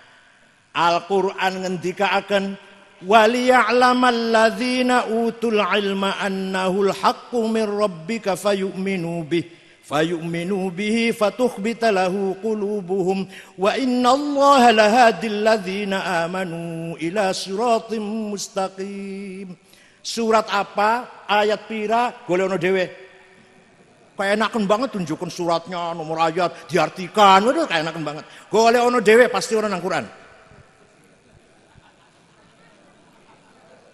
Al-Qur'an ngendikaaken waliya'lamal ladzina utul ilma annahul haqqu min rabbika fayu'minu bihi fatukhbita lahu qulubuhum wa innallaha lahadil ladzina amanu ila siratim mustaqim. Surat apa? Ayat pira? Golekno dhewe. Kayak enaken banget tunjukkan suratnya, nomor ayat, diartikan. Waduh, kayak enaken banget. Golekno dhewe pasti ana nang Quran.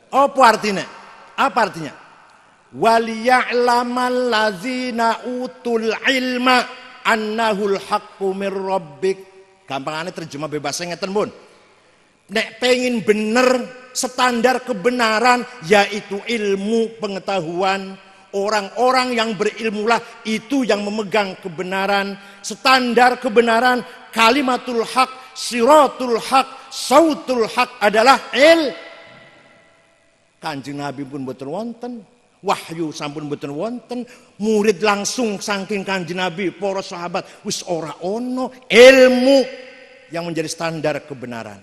Apa artinya? Apa artinya? Waliya'lamal ladzina utul ilma annahul haqqu mir rabbik. Gampangane terjemah bebas ngeten, Bun. Nek pengen bener standar kebenaran yaitu ilmu pengetahuan. Orang-orang yang berilmulah itu yang memegang kebenaran. Standar kebenaran, kalimatul haq, siratul haq, sautul haq adalah Kanjeng Nabi pun mboten wonten, wahyu sampun mboten wonten, murid langsung saking Kanjeng Nabi, para sahabat wis ora ono ilmu yang menjadi standar kebenaran.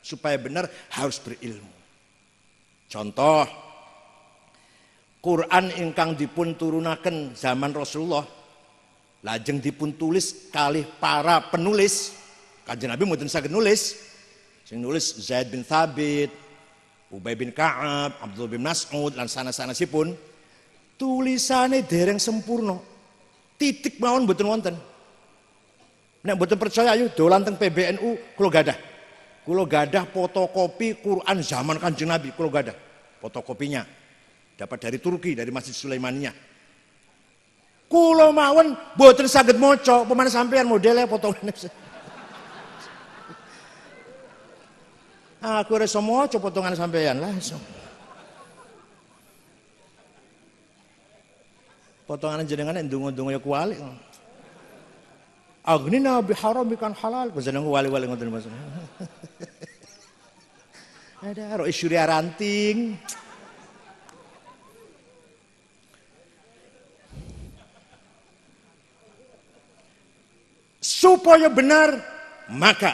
Supaya benar harus berilmu. Contoh, Quran ingkang dipun turunaken zaman Rasulullah lajeng dipun tulis kalih para penulis. Kanjeng Nabi mboten saged nulis. Sing nulis Zaid bin Thabit, Ubay bin Ka'ab, Abdullah bin Mas'ud lan sanes-sanesipun. Tulisane dereng sempurna. Titik mawon mboten wonten. Nek mboten percaya ayo dolan teng PBNU kula gadah. Kula gadah fotokopi Quran zaman Kanjeng Nabi, kula gadah fotokopinya. Dapat dari Turki, dari Masjid Sulaimaniyah. Kula mawon mboten saged maca, pemane sampean modele potongane. Aku ora iso maca potongan sampean lah iso. Potongan jenengan ndonga-ndonga ya kuali. Agnina biharamikan halal. Jeneng wali-wali ngoten Mas. Ada ro isyuri ranting. Supaya benar, maka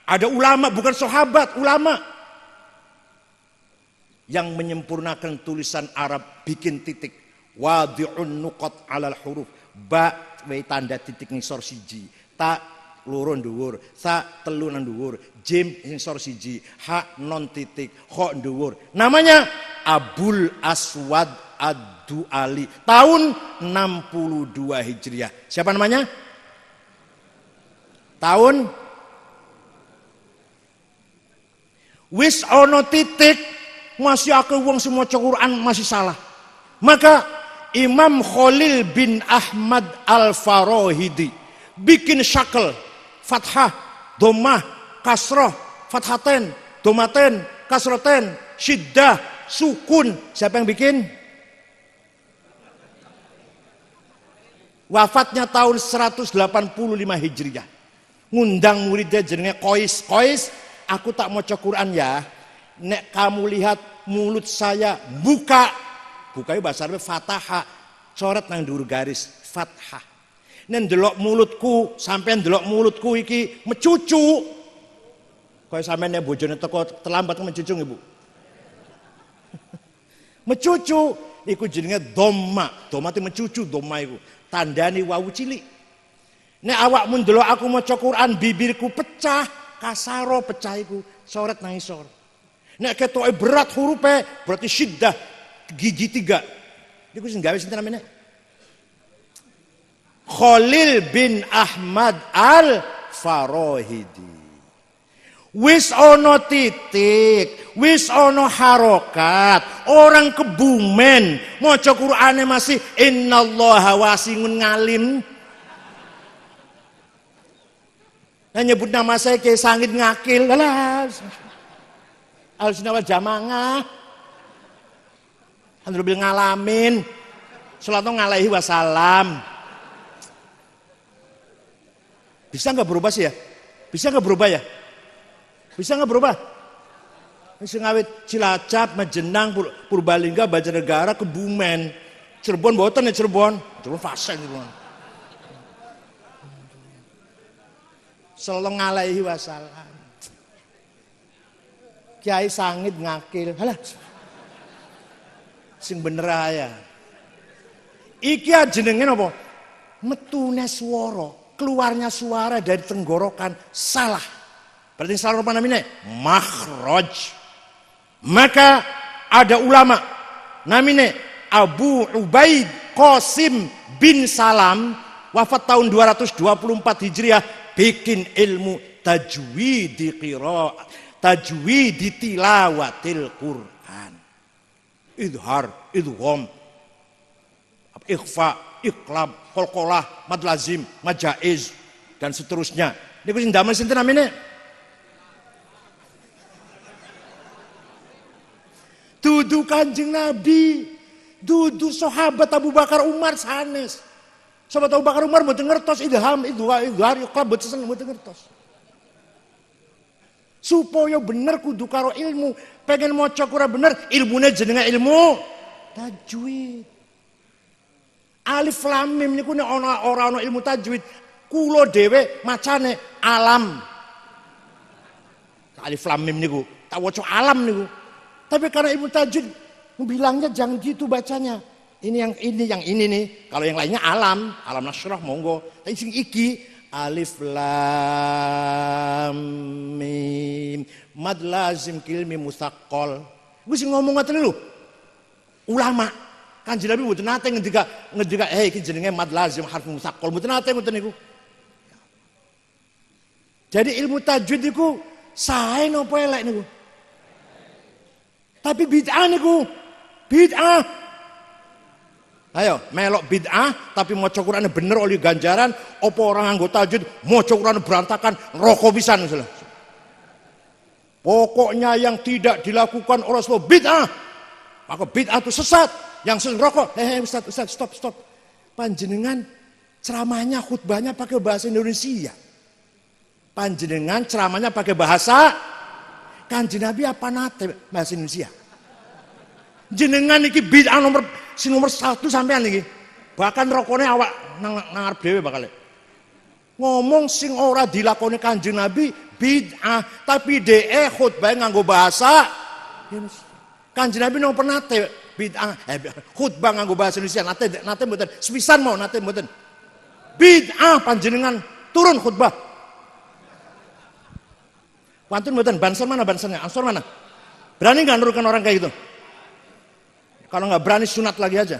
ada ulama, bukan sahabat, ulama yang menyempurnakan tulisan Arab, bikin titik. Wadhi'un nuqat 'alal huruf. Ba we tanda titik ngisor siji. Ta loro dhuwur, sa telu nang dhuwur, jim ngisor siji, ha non titik, kha dhuwur. Namanya Abul Aswad Ad-Du'ali. Tahun 62 Hijriah. Siapa namanya? Tahun wis ono titik masih akeh wong sing maca Quran masih salah. Maka Imam Khalil bin Ahmad Al-Farahidi bikin syakl, fathah, dhammah, kasrah, fathaten, dhammaten, kasraten, syiddah, sukun. Siapa yang bikin? Wafatnya tahun 185 Hijriah. Ngundang muridnya jenenge Qais. Qais, aku tak maca Quran ya. Nek kamu lihat mulut saya buka. Bukai bahasa Arab fataha, coret nang dhuwur garis fathah. Nen ndelok mulutku, sampean ndelok mulutku iki mecucu. Kaya sampean nek bojone teko terlambat mecucu Ibu. Mecucu iku jenenge dhamma. Dhamma itu mecucu, dhamma iku. Tandani wawu cilik. Nek awakmu ndelok aku maca Quran bibirku pecah, kasaro pecah iku, coret nang isor. Nek ketoke berat hurufe berarti syiddah. Gigi 3. Niku sing gawe sinten namanya? Khalil bin Ahmad Al-Farahidi. Wis ono titik, wis ono harokat, orang Kebumen maca Qur'ane masih innallaha wasi'un ngalim. Nah nyebut nama saya kayak sangit ngakil. Alah. Al-Sunnah wal Jamaah. Alhamdulillah ngalamin. Sallallahu alaihi wasallam. Bisa nggak berubah sih ya? Bisa nggak berubah ya? Bisa nggak berubah? Bisa ngawit Cilacap, Majenang, Purbalingga, Banjarnegara, Kebumen, Cirebon, boten ya Cirebon fase Cirebon. Sallallahu alaihi wasallam. Kiai sangit ngakil. Halah. Sing bener aja. Iki jenenge napa? Metune swara, keluarnya suara dari tenggorokan salah. Berarti salah apa namanya? Makhraj. Maka ada ulama namanya Abu Ubaid Qasim bin Salam wafat tahun 224 Hijriah bikin ilmu tajwid tilawatil Quran. Idhar, idgham, ikhfa, iqlab, qalqalah, mad lazim, mad jaiz dan seterusnya. Niku sing damel sinten namine? Dudu Kanjeng Nabi, dudu sahabat Abu Bakar Umar sanes. Sahabat Abu Bakar Umar mboten ngertos idham, idhar, iqlab mboten ngertos. Supaya bener kudu karo ilmu. Pengen maca Quran bener, ilmune jenenge ilmu tajwid. Alif lam mim niku nek ora ana ilmu tajwid, kula dhewe macane alam. Alif lam mim niku tak waca alam niku. Tapi karena ilmu tajwid bilangnya jangan gitu bacanya. Ini yang ini nih. Kalau yang lainnya alam nasrah monggo. Tapi sing iki alif lam mim mad lazim kilmi musaqqal. Wis ngomong ngoten lho. Ulama Kanjeng Nabi mboten nate ngendika iki jenenge mad lazim harf musaqqal. Mboten nate ngoten niku. Jadi ilmu tajwid niku sae napa elek niku? Tapi bid'ah niku. Bid'ah. Ayo, melok bid'ah tapi maca Qur'ane bener oleh ganjaran, apa orang nganggo tajwid maca Qur'ane berantakan, rokok pisan misalnya. Pokoknya yang tidak dilakukan oleh Rasulullah bid'ah. Maka bid'ah itu sesat. Yang sering rokok, Ustaz, stop. Panjenengan ceramahnya khutbahnya pakai bahasa Indonesia. Panjenengan ceramahnya pakai bahasa Kanjeng Nabi apa nate bahasa Indonesia. Jenengan iki bid'ah nomor 1 sampean iki. Bahkan rokoknya awak nang arep dhewe bakal. Ngomong sing ora dilakoni Kanjeng Nabi bid'ah, tapi dhek khutbah nganggo bahasa Kanjeng Nabi nomor nate bid'ah khutbah nganggo bahasa Indonesia nate mboten sepisan mau nate mboten bid'ah panjenengan turun khutbah pantun mboten banser mana bansernya ansor mana berani nggak nurunkan orang kayak gitu kalau nggak berani sunat lagi aja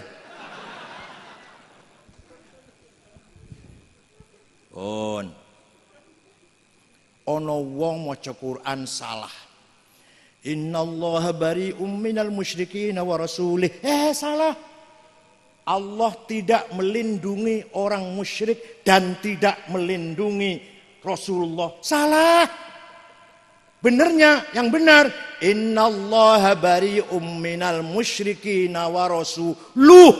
ono wong maca Quran salah innallaha bari'um minal musyrikin wa rasulih salah Allah tidak melindungi orang musyrik dan tidak melindungi Rasulullah salah benernya yang benar innallaha bari'um minal musyrikin wa rasuluh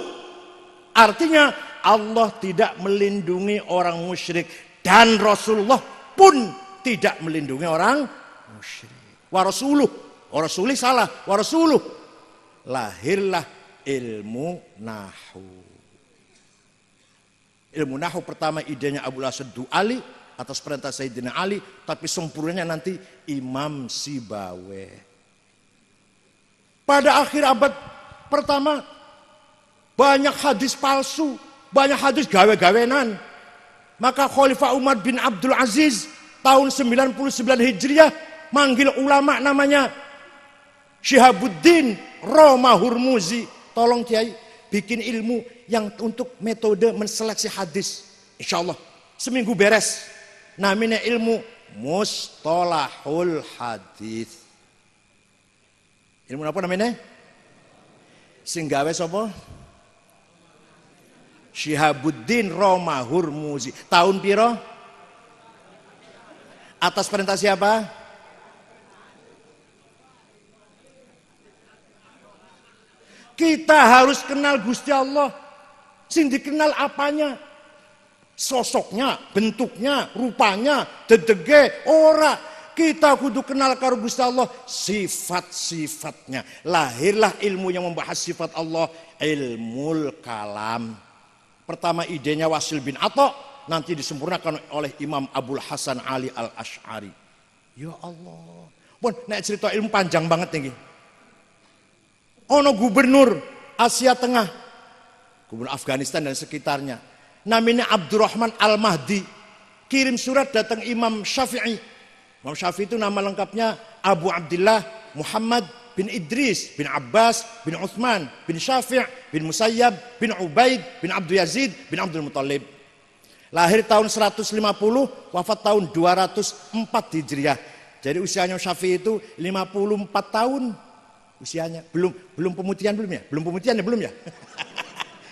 artinya Allah tidak melindungi orang musyrik dan Rasulullah pun tidak melindungi orang musyrik wa rasuluh wa rasulih salah wa rasuluh lahirlah ilmu nahu pertama idenya Abu Asad Du'ali atas perintah Sayyidina Ali tapi sempurnanya nanti Imam Sibawe pada akhir abad pertama banyak hadis palsu banyak hadis gawe-gawenan maka Khalifah Umar bin Abdul Aziz tahun 99 Hijriah manggil ulama namanya Syihabuddin Roma Hurmuzi tolong Kiai bikin ilmu yang untuk metode menseleksi hadis insyaallah seminggu beres namanya ilmu mustalahul hadis ilmu apa namanya sing gawe sapa Syihabuddin Roma Hurmuzi tahun piro atas perintah siapa kita harus kenal Gusti Allah sing dikenal apanya sosoknya bentuknya rupanya dedege ora kita kudu kenal karo Gusti Allah sifat-sifatnya lahirlah ilmu yang membahas sifat Allah ilmul kalam pertama idenya Wasil bin Atha nanti disempurnakan oleh Imam Abul Hasan Ali Al-Asy'ari ya Allah pun nek cerita ilmu panjang banget nih ono gubernur Asia Tengah gubernur Afghanistan dan sekitarnya namanya Abdurrahman Al-Mahdi kirim surat datang Imam Syafi'i Imam Syafi'i itu nama lengkapnya Abu Abdullah Muhammad bin Idris bin Abbas bin Uthman bin Syafi' bin Musayyab bin Ubaid bin Abdul Yazid bin Abdul Muttalib lahir tahun 150 wafat tahun 204 Hijriah jadi usianya Syafi'i itu 54 tahun usianya belum pemutihan belum ya? Belum pemutihan ya belum ya?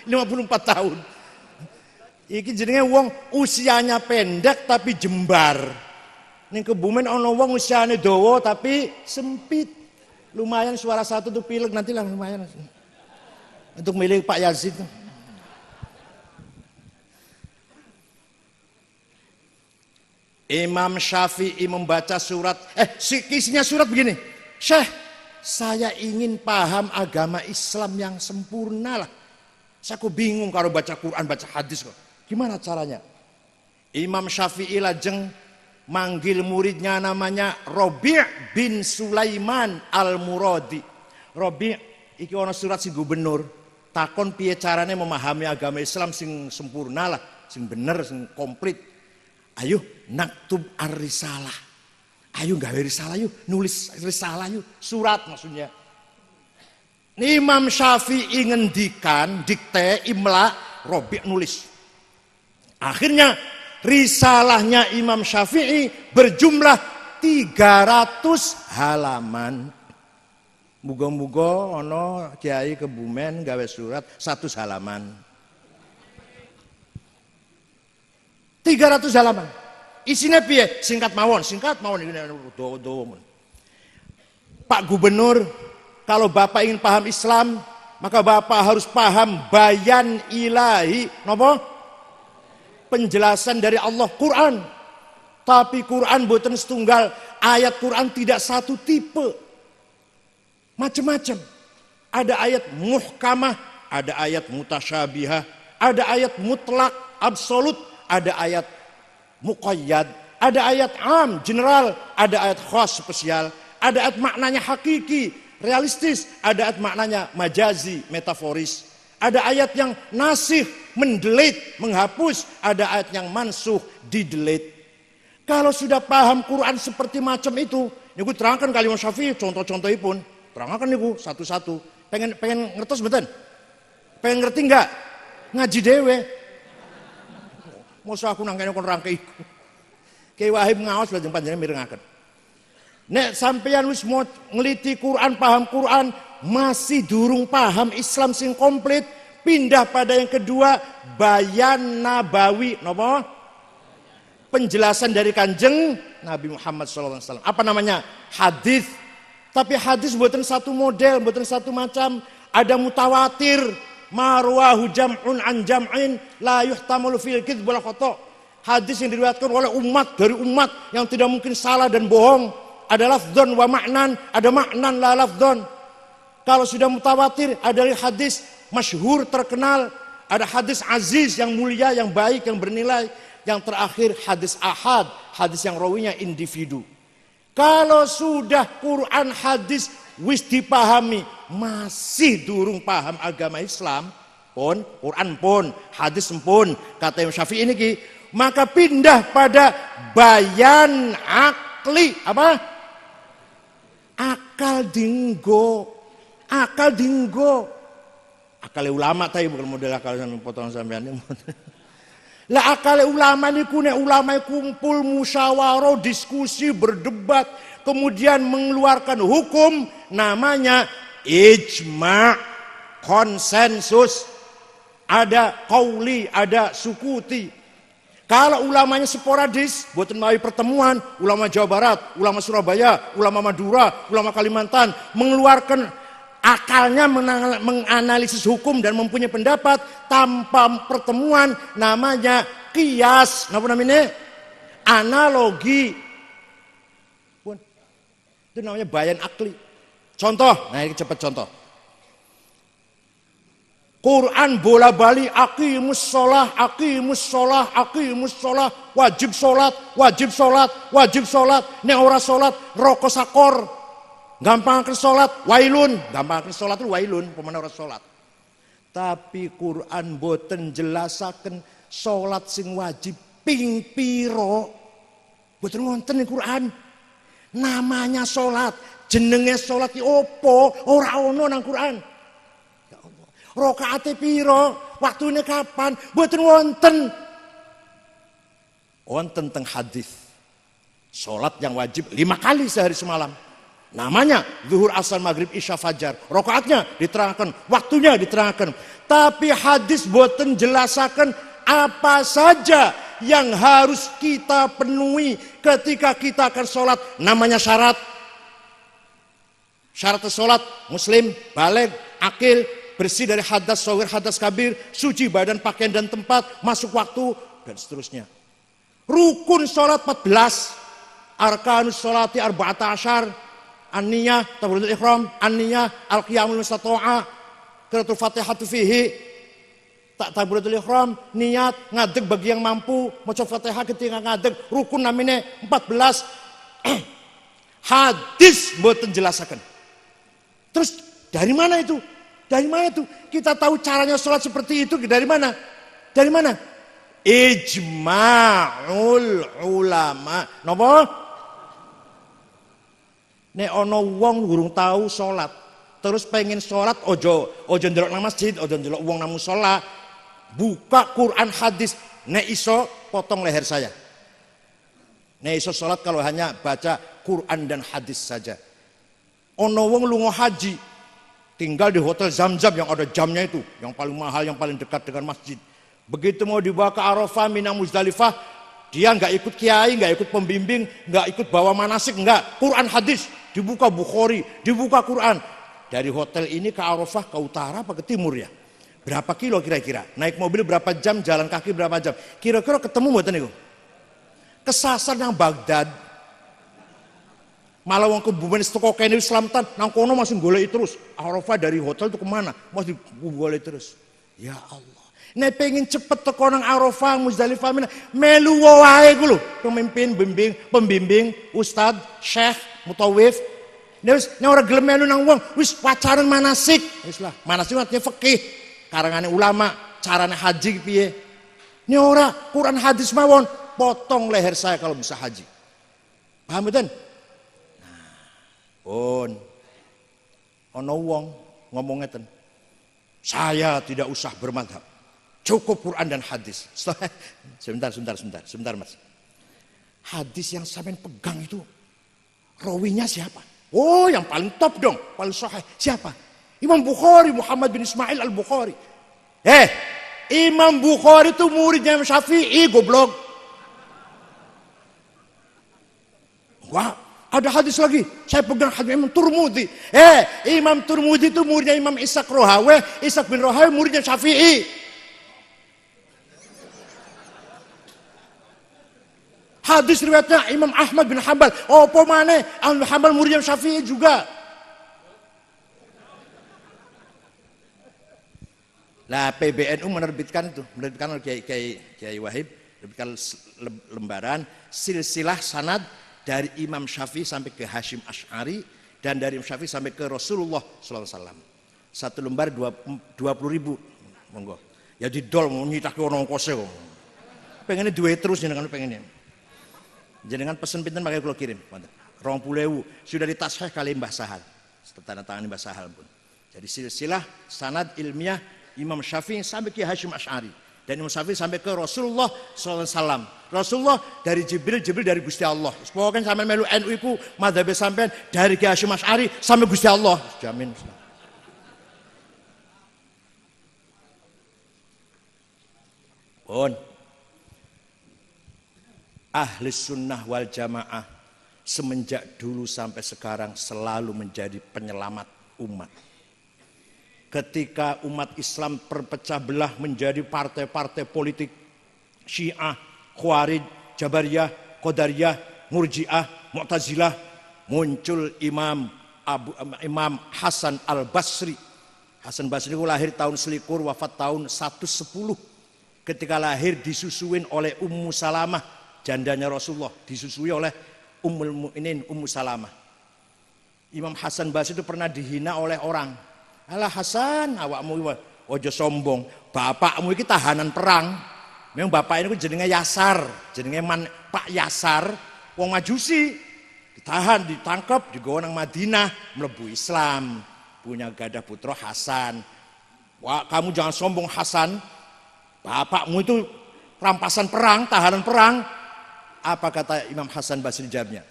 54 tahun. Iki jenenge wong usianya pendek tapi jembar. Ning Kebumen ana wong usiane dawa tapi sempit. Lumayan suara satu tuh pilek nantilah lumayan. Untuk milih Pak Yazid. Imam Syafi'i membaca surat isinya surat begini. Syekh saya ingin paham agama Islam yang sempurna lah. Saya kok bingung kalau baca Quran, baca hadis kok. Gimana caranya? Imam Syafi'i lajeng manggil muridnya namanya Rabi' bin Sulaiman Al-Muradi. Rabi' iki ana surat si gubernur. Takon piye carane memahami agama Islam sing sempurna lah, sing bener, sing komplit. Ayo naktub ar-risalah. Ayo gawe risalah yuk, nulis risalah yuk, surat maksudnya. Imam Syafi'i ngendikan, dikte, imla, Rabi' nulis. Akhirnya risalahnya Imam Syafi'i berjumlah 300 halaman. Muga-muga ana kiai Kebumen gawe surat 100 halaman. 300 halaman. Isinya piye? Singkat mawon ini dawa. Pak Gubernur, kalau Bapak ingin paham Islam, maka Bapak harus paham bayan ilahi, napa? Penjelasan dari Allah Quran. Tapi Quran boten setunggal, ayat Quran tidak satu tipe. Macam-macam. Ada ayat muhkamah, ada ayat mutasyabihah, ada ayat mutlak, absolut, ada ayat muqayyad, ada ayat am, general, ada ayat khas spesial, ada ayat maknanya hakiki, realistis, ada ayat maknanya majazi, metaforis. Ada ayat yang nasih, mendelete, menghapus, ada ayat yang mansuh, didelete. Kalau sudah paham Quran seperti macam itu, niku terangkan kalimat Syafi'i, contoh-contohnya pun, terangkan niku satu-satu. Pengen ngertos betul? Pengen ngerti enggak? Ngaji dewe. Masa aku nangkene kon rangke iku. Ki Wahib ngaos lajeng panjenengan mirengaken. Nek sampeyan wis mau ngeliti Quran, paham Quran, masih durung paham Islam sing komplit, pindah pada yang kedua, bayan nabawi, napa? Penjelasan dari Kanjeng Nabi Muhammad SAW. Apa namanya? Hadis. Tapi hadis buatan satu model, buatan satu macam. Ada mutawatir, marwahu jam'un an jam'in, la yuhtamalu fil kidz wal khata'. Hadis yang diriwayatkan oleh umat dari umat yang tidak mungkin salah dan bohong. Ada lafdzon wa ma'nan, ada ma'nan la lafdzon. Kalau sudah mutawatir, ada hadis masyhur terkenal, ada hadis aziz yang mulia, yang baik, yang bernilai. Yang terakhir hadis ahad, hadis yang rawinya individu. Kalau sudah Quran hadis wis dipahami, masih durung paham agama Islam, pun Quran pun, hadis pun, kata Imam Syafi'i ini ki, maka pindah pada bayan akli, apa? Akal dinggo. Akal dinggo. Akal ulama tadi bukan model akal sampai potongan sampean ini. Lah akal ulama niku nek ulama kumpul musyawarah, diskusi, berdebat, kemudian mengeluarkan hukum namanya ijma', konsensus. Ada qauli, ada sukuti. Kalau ulamanya sporadis, buat melalui pertemuan, ulama Jawa Barat, ulama Surabaya, ulama Madura, ulama Kalimantan mengeluarkan akalnya menganalisis hukum dan mempunyai pendapat tanpa pertemuan, namanya qiyas, apa namanya? Analogi. Itu namanya bayan akli. Contoh, nah ini cepat contoh. Quran bola balik aqimus sholah, aqimus sholah, aqimus sholah, wajib sholat, wajib sholat, wajib sholat. Nek ora sholat roko sakor. Gampang ke sholat, wailun. Gampang ke sholat itu wailun, pemana orang sholat. Tapi Quran boten jelasaken sholat sing wajib ping piro. Boten wonten ing Quran. Namanya sholat, jenenge sholat ki opo, ora ono nang Quran. Ya Allah. Rakaate piro, waktune kapan, boten wonten. Wonten teng hadis. Sholat yang wajib 5 kali sehari semalam. Namanya zuhur, asar, maghrib, isya, fajar. Rakaatnya diterangkan, waktunya diterangkan. Tapi hadis boten jelasaken apa saja yang harus kita penuhi ketika kita akan sholat. Namanya syarat. Syarat sholat, muslim, baligh, akil, bersih dari hadas shaghir, hadas kabir, suci badan, pakaian dan tempat, masuk waktu, dan seterusnya. Rukun sholat 14, arkanus sholati arba'ata asyar, an-niyah, takbiratul ihram, an-niyah, al-qiyamul mustata'a, qiraatul fatihatu fihi, takbiratul ihram, niat, ngadeg bagi yang mampu, maca Fatihah ketika ngadeg, rukun namanya 14. Hadis mboten jelasaken. Terus dari mana itu? Dari mana itu? Kita tahu caranya sholat seperti itu dari mana? Dari mana? Ijma'ul ulama. Napa? Nek ana wong durung tahu sholat, terus pengen sholat, ojo ndelok nang masjid, ojo ndelok wong nang musala, buka Quran hadis. Nek iso potong leher saya. Nek iso sholat kalau hanya baca Quran dan hadis saja. Ono wong lunga haji, tinggal di hotel Zamzam yang ada jamnya itu, yang paling mahal, yang paling dekat dengan masjid. Begitu mau dibawa ke Arafah, Mina, Muzdalifah, dia nggak ikut kiai, nggak ikut pembimbing, nggak ikut bawa manasik, nggak. Quran hadis, dibuka Bukhari, dibuka Quran. Dari hotel ini ke Arafah, ke utara apa ke timur ya? Berapa kilo kira-kira? Naik mobil berapa jam, jalan kaki berapa jam? Kira-kira ketemu mboten niku? Kesasar nang Baghdad. Malah wong kebumen teko kene Islamtan, nang kono masih goleki terus. Arafah dari hotel itu kemana? Masih golek terus. Ya Allah. Nek pengen cepet teko nang Arafah, Muzdalifah, Mina, melu wae ku lho, pemimpin, pembimbing, ustad, syekh, mutawif. Nek ora gelem melu nang wong, wis pacaran manasik. Wis lah, manasik artinya fikih. Karangane ulama, carane haji piye? Ini ora Quran hadis mawon, potong leher saya kalau bisa haji. Paham mboten? Nah, pun ana wong ngomong ngeten. Saya tidak usah bermadhab. Cukup Quran dan hadis. Sebentar Mas. Hadis yang sampean pegang itu rawinya siapa? Oh, yang paling top dong, paling sahih. Siapa? Imam Bukhari, Muhammad bin Ismail al-Bukhari. Imam Bukhari itu muridnya Imam Syafi'i, goblok. Wah, ada hadis lagi. Saya pegang hadis Imam Turmudi. Imam Turmudi itu muridnya Imam Ishaq Rohawe. Ishaq bin Rohawe muridnya Syafi'i. Hadis riwayatnya Imam Ahmad bin Hanbal. Oh, pomane Ahmad bin Hanbal muridnya Syafi'i juga. Lah PBNU menerbitkan oleh Kiai Wahib, menerbitkan lembaran silsilah sanad dari Imam Syafi'i sampai ke Hashim Asy'ari dan dari Imam Syafi'i sampai ke Rasulullah SAW. Satu lembar 20.000, monggo. Ya didol nyitake ono ongkose kok. Pengennya duwe terus jenengan pengennya. Jenengan pesen pinten pakai kula kirim. 20.000 sudah ditashih kali Mbah Sahal. Tanda tangan Mbah Sahal pun. Jadi silsilah sanad ilmiah Imam Syafi'i sampai ke Hashim Asy'ari dan Imam Syafi'i sampai ke Rasulullah SAW. Rasulullah dari Jibril dari Gusti Allah. Pokoknya sampai melu NU iku madzhab sampean dari Ki Hashim Asy'ari sampai Gusti Allah. Jamin. Pun Ahli sunnah wal jamaah semenjak dulu sampai sekarang selalu menjadi penyelamat umat. Ketika umat Islam terpecah belah menjadi partai-partai politik Syiah, Khawarij, Jabariyah, Qadariyah, Murji'ah, Mu'tazilah, muncul Imam Hasan al-Basri. Hasan Basri itu lahir tahun selikur, wafat tahun 110. Ketika lahir disusuin oleh Ummu Salamah, jandanya Rasulullah, disusui oleh Ummul Mukminin Ummu Salamah. Imam Hasan Basri itu pernah dihina oleh orang. Alah Hasan, awakmu ojo sombong. Bapakmu ini tahanan perang. Memang bapak ini jenenge Yasar, jenenge Pak Yasar, wong Majusi. Ditahan, ditangkap, digawa nang Madinah, mlebu Islam. Punya gadah putra Hasan. Wah, kamu jangan sombong Hasan. Bapakmu itu rampasan perang, tahanan perang. Apa kata Imam Hasan Basri jawabnya?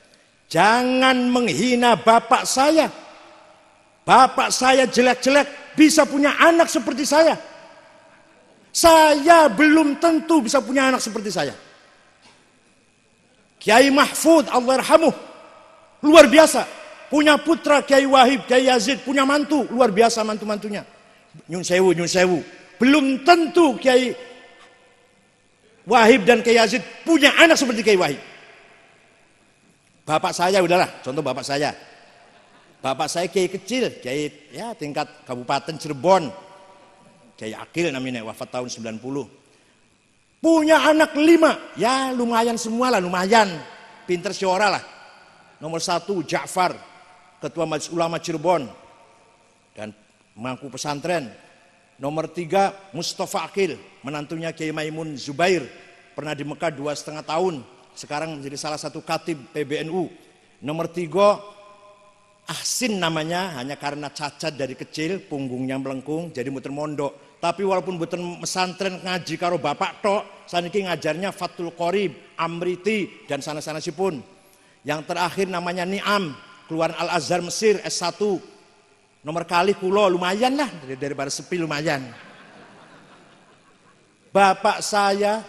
Jangan menghina bapak saya. Bapak saya jelek-jelek bisa punya anak seperti saya. Saya belum tentu bisa punya anak seperti saya. Kiai Mahfud Allah yarhamuh luar biasa. Punya putra Kiai Wahib, Kiai Yazid, punya mantu luar biasa mantu-mantunya. Nyun sewu. Belum tentu Kiai Wahib dan Kiai Yazid punya anak seperti Kiai Wahib. Bapak saya udahlah, contoh bapak saya. Bapak saya Kiai kecil, Kiai ya tingkat Kabupaten Cirebon. Kiai Akil namanya, wafat tahun 90. Punya anak 5, ya lumayan semua lah, lumayan. Pinter syora lah. Nomor 1 Ja'far, Ketua Majelis Ulama Cirebon dan mangku pesantren. Nomor 3 Mustafa Akil, menantunya Kiai Maimun Zubair, pernah di Mekah 2,5 tahun, sekarang menjadi salah satu khatib PBNU. Nomor 3 Ahsin namanya, hanya karena cacat dari kecil, punggungnya melengkung, jadi muter mondok. Tapi walaupun bukan mesantren ngaji karo bapak tok, saniki ngajarnya Fathul Qorib, Amriti dan sana-sana sipun. Yang terakhir namanya Ni'am, keluaran Al-Azhar Mesir S1. Nomor kali kulo lumayan lah, daripada sepi lumayan. Bapak saya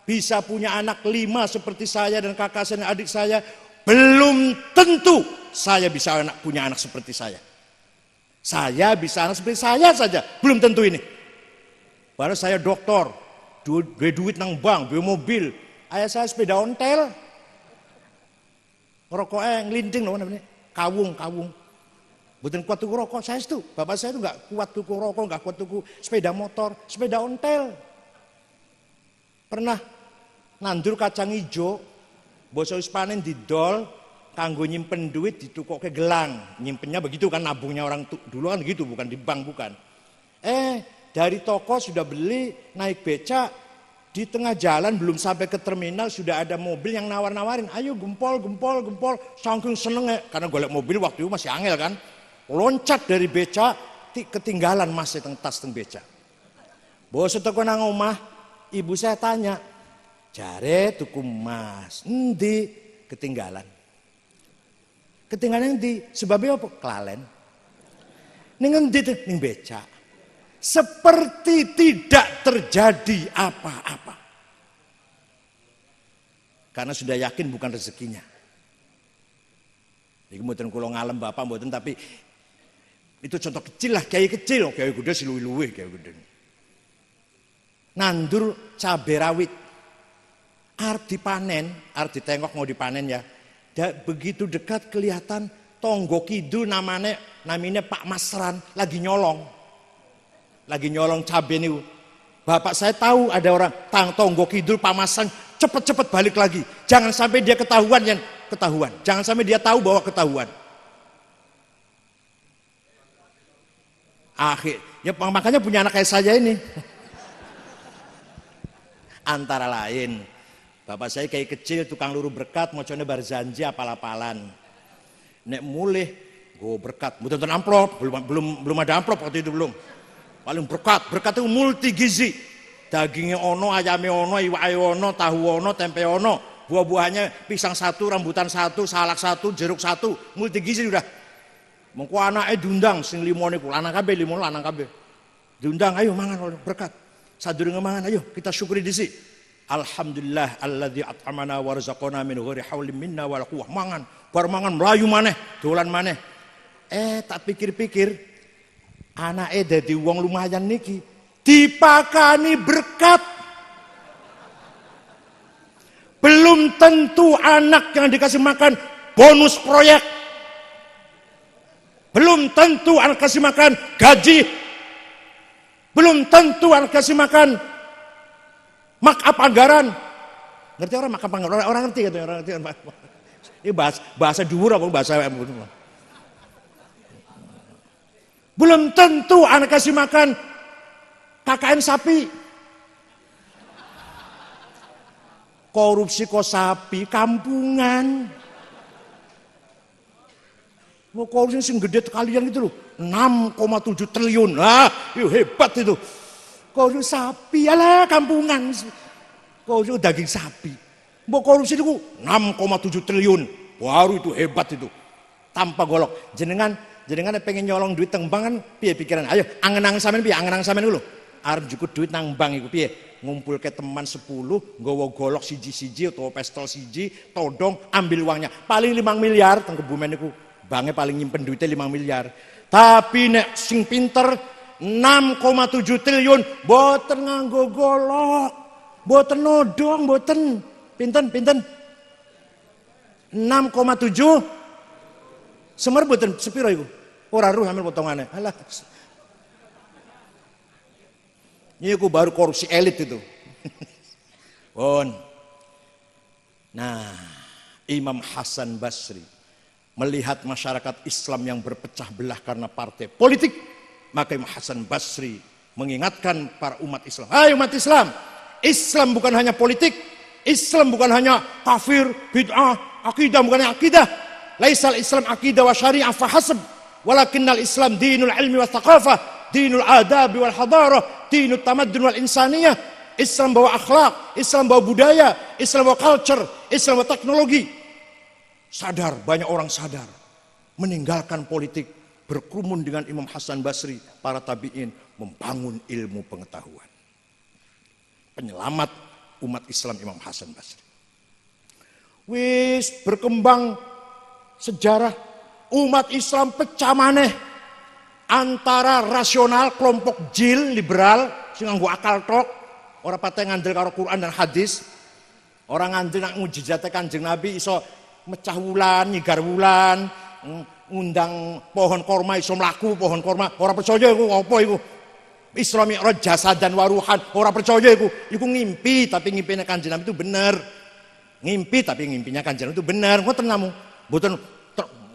bisa punya anak 5 seperti saya dan kakak saya dan adik saya. Belum tentu saya bisa punya anak seperti saya. Saya bisa anak seperti saya saja, belum tentu ini. Baru saya doktor, duit nang bank, duit mobil. Ayah saya sepeda ontel. Ngerokoknya ngelinding loh namanya, kawung. Bukan kuat tuku rokok, saya itu. Bapak saya itu nggak kuat tuku rokok, nggak kuat tuku sepeda motor, sepeda ontel. Pernah nandur kacang hijau, bosok wis panen didol, kanggo nyimpen duit ditukokke gelang. Nyimpennya begitu kan, nabungnya orang dulu kan gitu, bukan di bank, bukan. Dari toko sudah beli, naik becak, di tengah jalan belum sampai ke terminal sudah ada mobil yang nawar-nawarin, ayo gempol, saking seneng karena golek mobil waktu itu masih angel kan. Loncat dari becak, ketinggalan mas tas teng becak. Bos teko nang omah, ibu saya tanya, jare tuku mas, endi ketinggalan. Ketinggalan endi? Sebabnya apa? Kelalen. Ning endi ning becak. Seperti tidak terjadi apa-apa. Karena sudah yakin bukan rezekinya. Iki mboten kula ngalem Bapak mboten, tapi itu contoh kecil lah, kiai kecil, kiai gede siluwi-luwi, kiai gede. Nandur cabai rawit. Arep dipanen, arep ditengok mau dipanen ya. Begitu dekat kelihatan tonggo kidul namanya Pak Masran lagi nyolong. Lagi nyolong cabai niku. Bapak saya tahu ada orang tonggo kidul Pak Masran, cepet-cepet balik lagi. Jangan sampai dia ketahuan. Jangan sampai dia tahu bahwa ketahuan. Ya makanya punya anak kayak saya ini. Antara lain, bapak saya kayak kecil tukang luru berkat, mocone barzanji apal-apalan. Nek mulih go berkat, mboten amplop, belum ada amplop waktu itu belum. Paling berkat itu multi gizi. Dagingnya ono, ayamnya ono, iwake ono, tahu ono, tempe ono, buah-buahnya pisang satu, rambutan satu, salak satu, jeruk satu, multi gizi udah. Mengko anake diundang sing limo niku, lanang kabeh, limo lanang kabeh. Diundang, ayo mangan berkat. Sadurunge mangan, ayo kita syukuri dhisik. Alhamdulillah alladzi at'amana wa razaqana min ghairi haulin minna wala quwwah. Mangan, bar mangan mlayu maneh, dolan maneh. Tak pikir-pikir anake dadi wong lumayan niki dipakani berkat. Belum tentu anak yang dikasih makan bonus proyek. Belum tentu anak kasih makan gaji. Belum tentu anak kasih makan markup anggaran. Ngerti orang markup anggaran? Orang ngerti gitu, orang ngerti. Ini bahasa dhuwur apa bahasa. Belum tentu anak kasih makan KKN sapi. Korupsi kok sapi kampungan. Mau korupsi sing gede kalian gitu loh. 6,7 triliun. Itu hebat itu. Korupsi sapi, alah kampungan. Korupsi daging sapi. Mau korupsi itu 6,7 triliun. Baru itu hebat itu. Tanpa golok. Jenengan pengen nyolong duit teng bank kan piye pikiran? Ayo angen-angen sampean piye? Angen-angen sampean dulu. Arep jukut duit nang bank iku piye? Ngumpulke teman 10, nggawa golok siji-siji utawa pistol siji, todong, ambil uangnya. Paling 5 miliar teng Kebumen niku. Banke paling nyimpen duitnya 5 miliar. Tapi nek sing pinter 6,7 triliun boten nganggo golok. Boten nodong, boten. Pinten? 6,7 semer boten sepiro iku? Ora ruh ambil potongane. Alah. Ini aku baru korupsi elit itu. Bon. Nah, Imam Hasan Basri melihat masyarakat Islam yang berpecah belah karena partai politik, maka Imam Hasan Basri mengingatkan para umat Islam. Hai umat Islam, Islam bukan hanya politik, Islam bukan hanya kafir, bid'ah, akidah bukan hanya akidah. Laisal Islam akidah wa syariah fahasab. Walakinnal Islam dinul ilmi wa thaqafah, dinul adab wal hadarah, dinul tamaddun wal insaniyah. Islam bawa akhlak, Islam bawa budaya, Islam bawa culture, Islam bawa teknologi. Sadar, banyak orang sadar. Meninggalkan politik, berkerumun dengan Imam Hasan Basri, para tabi'in, membangun ilmu pengetahuan. Penyelamat umat Islam Imam Hasan Basri. Wis berkembang sejarah umat Islam pecah maneh antara rasional kelompok jil liberal sing nganggo akal tok, ora pate ngandel karo Quran dan hadis. Orang ngandel nak mujizate Kanjeng Nabi iso mecah wulan, nyigar wulan, ngundang pohon korma iso mlaku pohon korma. Ora percaya iku apa iku? Isra Mi'raj jasadan waruhan, ora percaya iku. Iku ngimpi tapi ngimpine Kanjeng Nabi itu bener. Ngimpi tapi ngimpinya Kanjeng Nabi itu bener. Ngoten namu. Mboten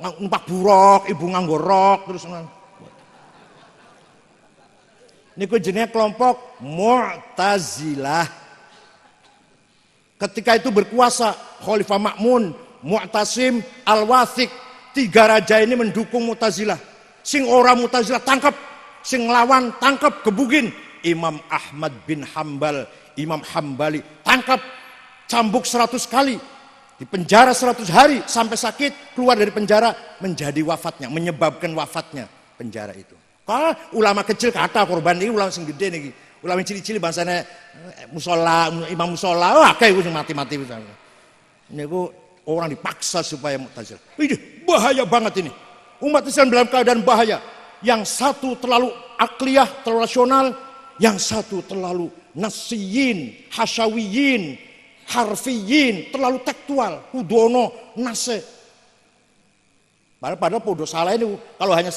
numpak buruk, ibu nganggo rok terus niku jenenge kelompok Mu'tazilah. Ketika itu berkuasa Khalifah Ma'mun, Mu'tasim, Al-Wathiq, 3 raja ini mendukung Mu'tazilah. Sing ora Mu'tazilah tangkap, sing nglawan tangkap, gebugin. Imam Ahmad bin Hambal, Imam Hambali tangkap, cambuk 100 kali, dipenjara 100 hari sampai sakit, keluar dari penjara menjadi wafatnya, menyebabkan wafatnya penjara itu. Kalau ulama kecil kata korban ini ulama sing gede nih, ulama cili-cili bangsane musola, imam musola, wah kayak gue mati-mati misalnya. Ini gue orang dipaksa supaya Mu'tazilah. Ini bahaya banget ini. Umat Islam dalam keadaan bahaya. Yang satu terlalu akliyah, terlalu rasional, yang satu terlalu nasiyin, hasyawiyin, harfiyin, terlalu tekstual, kudono, nase. Padahal podo salah ini kalau hanya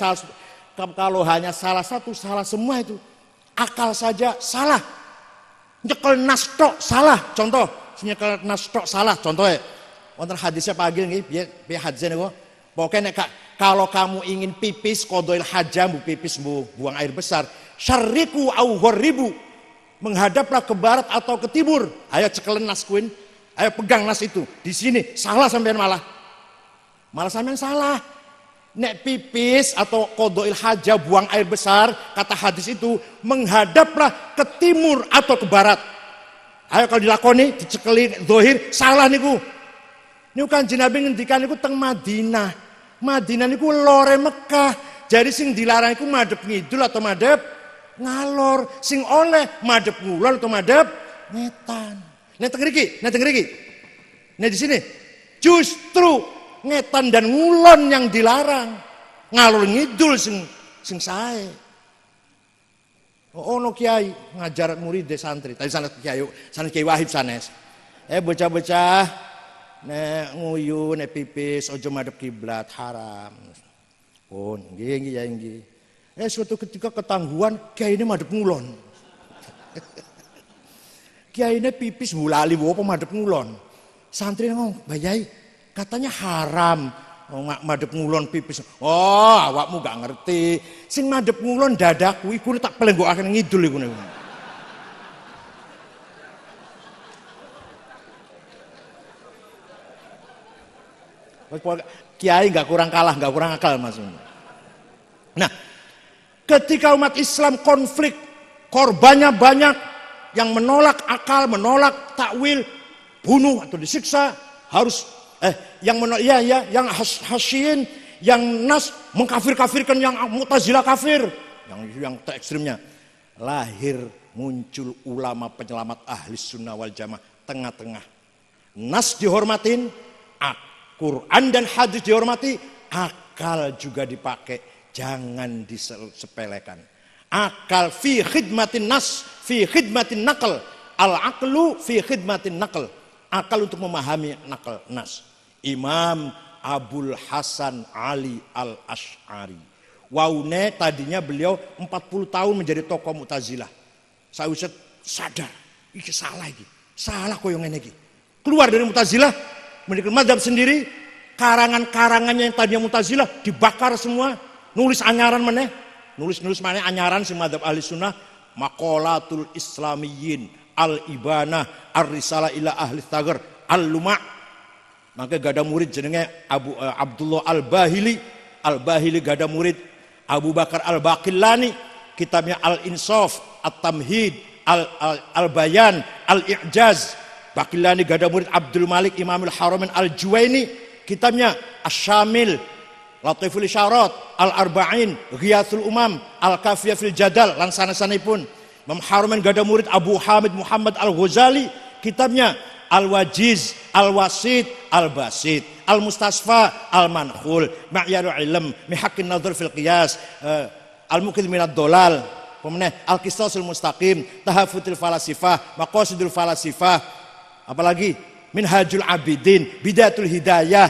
salah satu, salah semua itu. Akal saja salah. Nyekel nas tok salah. Contoh, nyekel nas tok salah. Contoh ya. Wonten hadisnya pagi nggih, piye hadisnya niku. Pokoknya kalau kamu ingin pipis qodhoil hajah, bu pipis bu buang air besar, syarriku au gharibu. Menghadaplah ke barat atau ke timur. Ayo cekelen nas kuin. Ayo pegang nas itu. Di sini salah sampean malah. Malah sampean salah. Nek pipis atau qodhoil hajah buang air besar, kata hadis itu menghadaplah ke timur atau ke barat. Ayo kalau dilakoni dicekeli zahir salah niku. Niku Kanjeng Nabi ngendikan niku teng Madinah. Madinah niku lore Mekah. Jadi sing dilarang iku madhep ngidul atau madhep ngalor. Sing oleh madhep ngulon atau madhep ngetan. Nek teng mriki, nek di sini justru ngetan dan ngulon yang dilarang, ngalor ngidul sing sae. Ono kiai ngajar murid santri, tadi sanes kiai Wahib sanes. Bocah-bocah nek nguyu nek pipis aja madhep kiblat haram. Pun nggih ya nggih. Suatu ketika ketangguhan kiai ini madhep ngulon. Kiai ini pipis bulali apa madhep ngulon. Santri ngomong, "Mbah Yai, katanya haram madhep ngulon pipis." Oh, awakmu gak ngerti. Sing madhep ngulon dadaku iku tak pelenggokaken ngidul iku niku. Kiai gak kurang kalah, gak kurang akal Mas. Nah, ketika umat Islam konflik, korbannya banyak, yang menolak akal, menolak takwil, bunuh atau disiksa, harus yang hasyin, yang nas mengkafir-kafirkan, yang Mu'tazilah kafir, yang ekstrimnya. Lahir muncul ulama penyelamat ahli sunnah wal jamaah tengah-tengah. Nas dihormatin, Quran dan hadis dihormati, akal juga dipakai, jangan disepelekan. Akal fi khidmatin nas, fi khidmatin naql, al-aqlu fi khidmatin naql. Akal untuk memahami nakal nas. Imam Abul Hasan Ali Al-Asy'ari. Waune tadinya beliau 40 tahun menjadi tokoh Mu'tazilah. Sawisé sadar, iki salah iki. Salah koyo ngene iki. Keluar dari Mu'tazilah, mendirikan mazhab sendiri, karangan-karangannya yang tadinya Mu'tazilah dibakar semua, nulis anyaran meneh, nulis maneh anyaran si mazhab ahli sunnah, Maqalatul Islamiyyin, Al-Ibanah, Ar-Risalah ila Ahli Thagar, Al-Luma'. Maka gada murid jenenge Abdullah Al-Bahili. Al-Bahili gada murid Abu Bakar Al-Baqillani, kitabnya Al-Insaf, At-Tamhid, Al-Bayan, Al-I'jaz. Baqillani gada murid Abdul Malik Imamul Haramain Al-Juwaini, kitabnya Asy-Syamil, Latiful Isyarat, Al-Arba'in, Ghiyathul Umam, Al-Kafiyah fil Jadal, lan sanes-sanepun. Imam Haramain gada murid Abu Hamid Muhammad Al-Ghazali, kitabnya Al-Wajiz, Al-Wasit, Al-Basit, Al-Mustasfa, Al-Mankhul, Ma'yarul Ilm, Mihaqqin Nadhar fil Qiyas, Al-Muqidh minad Dolal, Al-Qisasul Mustaqim, Tahafutul Falasifah, Maqasidul Falasifah, apalagi Minhajul Abidin, Bidayatul Hidayah,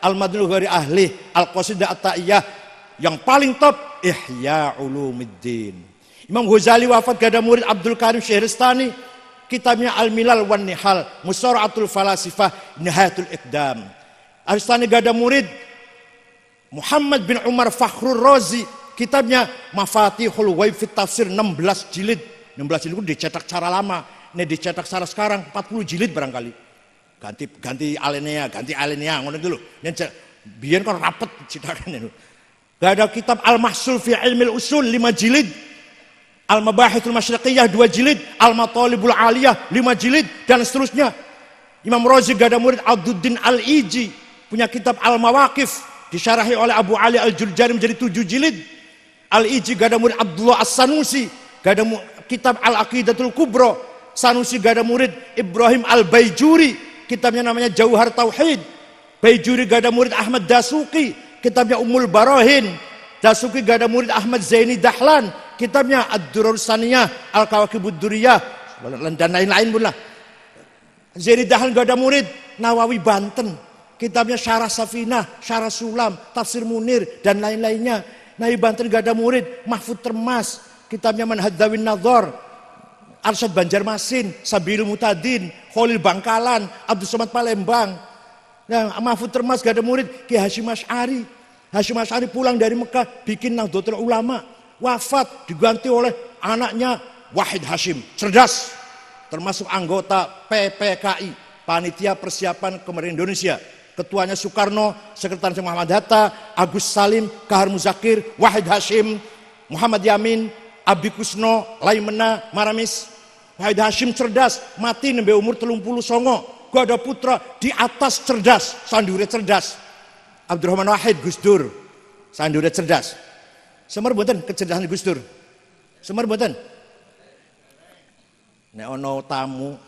Al-Madlul Ghairi Ahli, Al-Qasidah At-Ta'iyah, yang paling top Ihya Ulumuddin. Imam Ghazali wafat gada murid Abdul Karim Syahristani, kitabnya Al-Milal wan Nihal, Musara'atul Falasifah, Nihayatul Iqdam. Al-Sistani gak ada murid Muhammad bin Umar Fakhrur Razi, kitabnya Mafatihul Ghaib fit Tafsir 16 jilid. 16 jilid itu dicetak cara lama. Ini dicetak cara sekarang 40 jilid barangkali. Ganti alinea ngono itu lho. Biyen kan rapet cetakan itu. Gak ada kitab Al-Mahsul fi Ilmil Usul 5 jilid. Al-Mabahithul Masyriqiyah 2 jilid, Al-Matalibul Aliyah 5 jilid dan seterusnya. Imam Razi gak ada murid Abduddin Al-Iji, punya kitab Al-Mawaqif disyarahi oleh Abu Ali Al-Jurjani menjadi 7 jilid. Al-Iji gak ada murid Abdullah As-Sanusi, gak ada kitab Al-Aqidatul Kubra. Sanusi gak ada murid Ibrahim Al-Baijuri, kitabnya namanya Jauhar Tauhid. Baijuri gak ada murid Ahmad Dasuki, kitabnya Ummul Barahin. Dasuki gak ada murid Ahmad Zaini Dahlan, kitabnya Ad-Durrur Saniyah, Al-Kawakibud Duriyah dan lain-lain pun lah. Zaini Dahlan gak ada murid Nawawi Banten, kitabnya Syarah Safinah, Syarah Sulam, Tafsir Munir dan lain-lainnya. Nawawi Banten gak ada murid Mahfud Termas, kitabnya Manhadawin Nadhar, Arsyad Banjarmasin, Sabilul Mutadin, Khalil Bangkalan, Abdul Somad Palembang. Nah, Mahfud Termas gak ada murid Ki Hasyim Asy'ari. Hasyim Asy'ari pulang dari Mekah bikin Nahdlatul Ulama, wafat diganti oleh anaknya Wahid Hasyim, cerdas, termasuk anggota PPKI, Panitia Persiapan Kemerdekaan Indonesia. Ketuanya Soekarno, Sekretaris Muhammad Hatta, Agus Salim, Kahar Muzakir, Wahid Hasyim, Muhammad Yamin, Abi Kusno, Laimena, Maramis. Wahid Hasyim cerdas, mati nembe umur 39. Gak ada putra di atas cerdas, sandure cerdas. Abdurrahman Wahid Gus Dur, sandure cerdas. Semar mboten kecerdasan Gus Dur. Semar mboten. Nek ono tamu,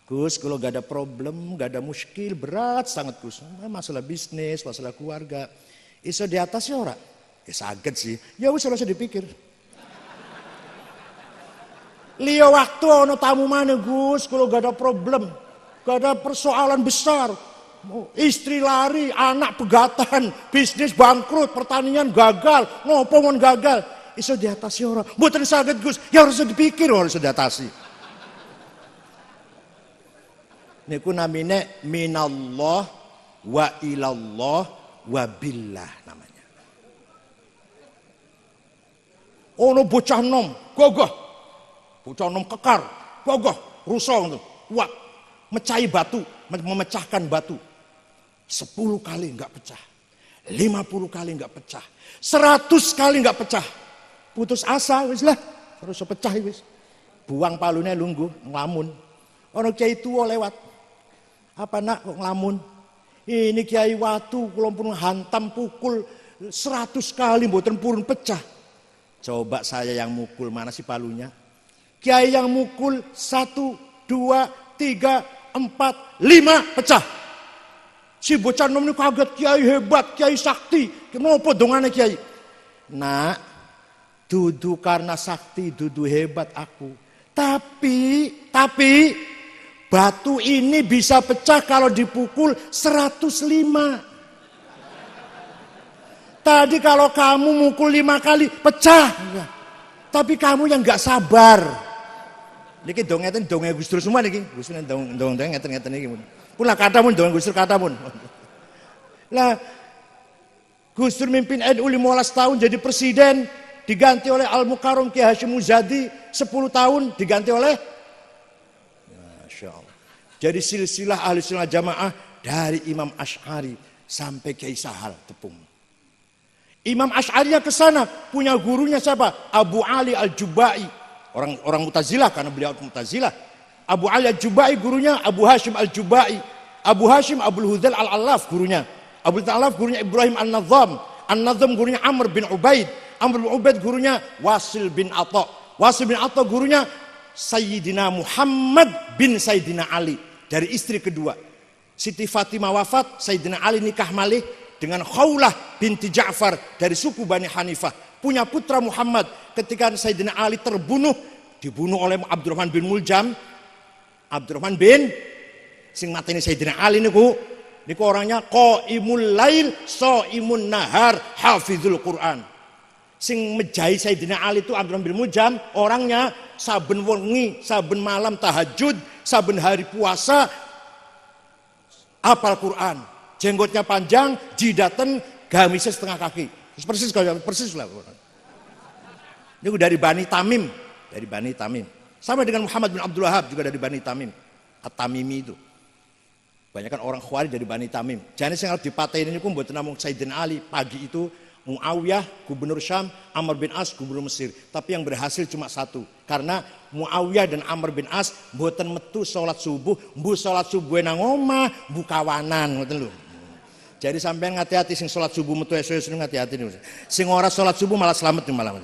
Gus, kalau gak ada problem, gak ada muskil, berat sangat Gus. Masalah bisnis, masalah keluarga. Iso di atas ya ora? Ya saged sih. Ya wis ora usah dipikir. Liya waktu ono tamu mana Gus, kalau gak ada problem, gak ada persoalan besar. Istri lari, anak pegatan, bisnis bangkrut, pertanian gagal, ngopo mon gagal. Iso diatasi ora? Mboten saged Gus, ya harus dipikir harus diatasi. Niku namine minallah wa ilallah wa billah namanya. Ono bocah nom, gagah. Bocah nom kekar, gagah, rusong tuh, kuat, mecahi batu, memecahkan batu. 10 kali enggak pecah, 50 kali enggak pecah, 100 kali enggak pecah. Putus asa wis lah, terus pecah wis. Buang palune lungguh, nglamun. Ono kiai tuwa lewat. Apa nak kok nglamun? Ini kiai watu kula pun hantam pukul 100 kali mboten purun pecah. Coba saya yang mukul, mana sih palunya? Kiai yang mukul 1, 2, 3, 4, 5 pecah. Si bocah nom ini kaget, kiai hebat, kiai sakti. Kenapa dongane kiai? Nak, dudu karena sakti, dudu hebat aku. Tapi batu ini bisa pecah kalau dipukul 105. Tadi kalau kamu mukul 5 kali pecah. Tapi kamu yang gak sabar. Niki dongeten donge Gus Dur semua niki. Gus Dur dong ngeten niki. Pula kata pun donge Gus Dur kata pun. Lah Gus Dur mimpin NU 15 tahun jadi presiden, diganti oleh Al Mukarram Ki Hasyim Muzadi 10 tahun diganti oleh Masya Allah. Jadi silsilah ahli sunnah jamaah dari Imam Asy'ari sampai Kiai Sahal Tepung. Imam Asy'ari ke sana punya gurunya siapa? Abu Ali Al-Jubai. Orang Mu'tazilah karena beliau Mu'tazilah. Abu Ali Al-Jubai gurunya Abu Hasyim Al-Jubai. Abu Hasyim Abdul Hudail Al-Allaf gurunya. Abdul Al-Allaf gurunya Ibrahim An-Nazam. An-Nazam gurunya Amr bin Ubaid. Amr bin Ubaid gurunya Wasil bin Atha. Wasil bin Atha gurunya Sayyidina Muhammad bin Sayyidina Ali. Dari istri kedua. Siti Fatimah wafat, Sayyidina Ali nikah malih dengan Khawlah binti Ja'far dari suku Bani Hanifah. Punya putra Muhammad. Ketika Sayyidina Ali dibunuh oleh Abdurrahman bin Muljam. Abdurrahman bin sing mateni Sayyidina Ali niku orangnya qaimul lail shaimun nahar hafizul Quran. Sing mejahi Sayyidina Ali itu Abdurrahman bin Muljam, orangnya saben wengi, saben malam tahajud, saben hari puasa hafal Quran. Jenggotnya panjang, jidaten, gamisnya setengah kaki. Persis lah. Ini dari Bani Tamim, Sama dengan Muhammad bin Abdul Wahab juga dari Bani Tamim. At-Tamimi itu. Banyak kan orang Khawarij dari Bani Tamim. Jadi yang harus dipatein ini pun buat namung Sayyidina Ali. Pagi itu Muawiyah, gubernur Syam, Amr bin As, gubernur Mesir. Tapi yang berhasil cuma satu. Karena Muawiyah dan Amr bin As mboten metu sholat subuh. Mbu sholat subuh nang omah, mbu kawanan. Ngoten lho. Jadi sampean hati-hati sing sholat subuh metu esuk hati-hati nih. Sing ora sholat subuh malah selamat nih malah.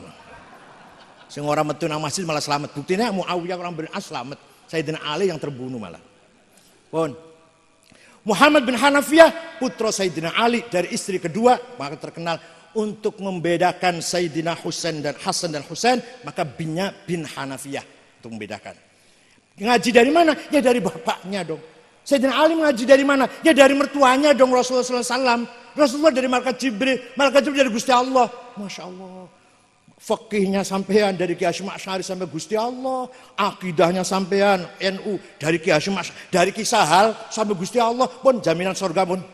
Sing ora metu nang masjid malah selamat. Buktinya Muawiyah Amr bin As selamat. Sayyidina Ali yang terbunuh malah. Pun Muhammad bin Hanafiyah putra Sayyidina Ali dari istri kedua maka terkenal untuk membedakan Sayyidina Husain dan Hasan dan Husain maka binnya bin Hanafiyah untuk membedakan. Ngaji dari mana? Ya dari bapaknya dong. Sayyidina Ali ngaji dari mana? Ya dari mertuanya dong Rasulullah SAW. Rasulullah dari malaikat Jibril dari Gusti Allah. Masya Allah. Fikihnya sampean dari Ki Hasyim Asy'ari sampai Gusti Allah. Akidahnya sampean NU dari Ki Hasyim Asy'ari, dari Kisah Hal sampai Gusti Allah. Pun jaminan surga pun.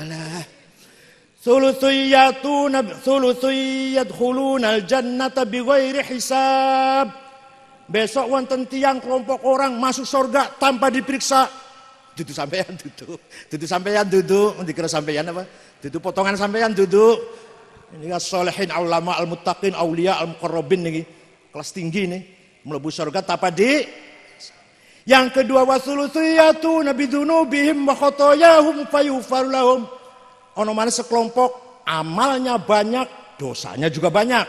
Alah. Thulutsiyadkhulunal jannata bighairi hisab. Besok wonten tiyang kelompok orang masuk surga tanpa diperiksa. Dudu sampean duduk. Dikira sampean apa? Dudu potongan sampean duduk. Ini kan solehin ulama al-muttaqin aulia al-muqarrabin nih. Kelas tinggi nih. Mlebu surga tanpa di. Yang kedua wasulutsiyatu nabidunubihim wa khotoyahum fayughfar lahum. Ono mana sekelompok amalnya banyak, dosanya juga banyak.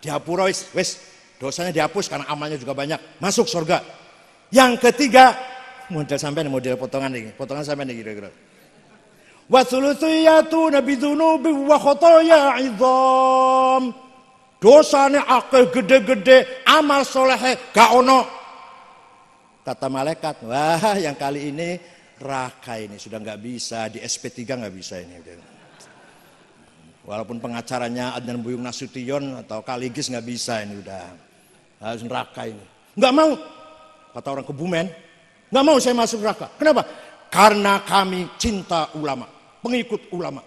Dihapura wis dosanya dihapus karena amalnya juga banyak, masuk surga. Yang ketiga, model sampai model potongan ini, potongan sampai ini kira-kira. Wa thulutsiyatu nabidzunubi wa khotoya 'idzam. Dosane akeh gede-gede, amal soleh gak ono. Kata malaikat, wah yang kali ini Raka ini sudah nggak bisa, di SP3 nggak bisa ini. Walaupun pengacaranya Adnan Buyung Nasution atau Kaligis nggak bisa ini udah. Harus neraka ini. Nggak mau, kata orang Kebumen, nggak mau saya masuk neraka. Kenapa? Karena kami cinta ulama, pengikut ulama.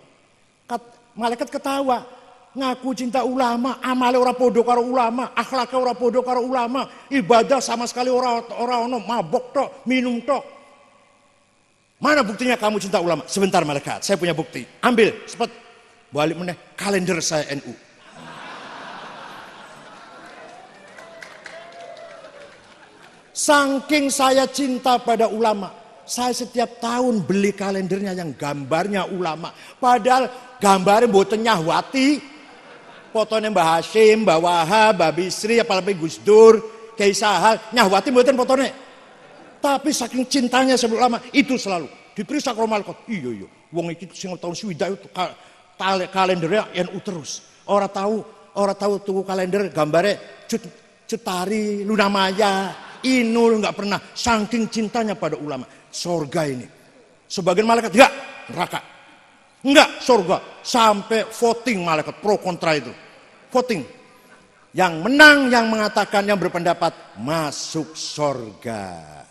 Malaikat ketawa, ngaku cinta ulama, amale ora podo karo ulama, akhlaknya ora podo karo ulama, ibadah sama sekali ora ono, mabok tok, minum tok. Mana buktinya kamu cinta ulama? Sebentar malaikat, saya punya bukti. Ambil, cepat. Balik meneh kalender saya NU. Saking saya cinta pada ulama, saya setiap tahun beli kalendernya yang gambarnya ulama. Padahal gambarnya mboten nyahwati. Fotonya Mbah Hasyim, Mbah Wahab, Mbah Bisri, apalagi Gus Dur, Kiai Sahal, nyahwati mboten fotonya. Tapi saking cintanya sama ulama itu selalu diperiksa ke malaikat. Iya, wong iki sing tahun swidak itu kalendernya NU terus. Orang tahu tuku kalender gambarnya Cutari, Luna Maya, Inul nggak pernah. Saking cintanya pada ulama. Surga ini. Sebagian malaikat enggak, neraka. Enggak, surga. Sampai voting malaikat pro kontra itu. Voting. Yang menang yang mengatakan yang berpendapat masuk surga.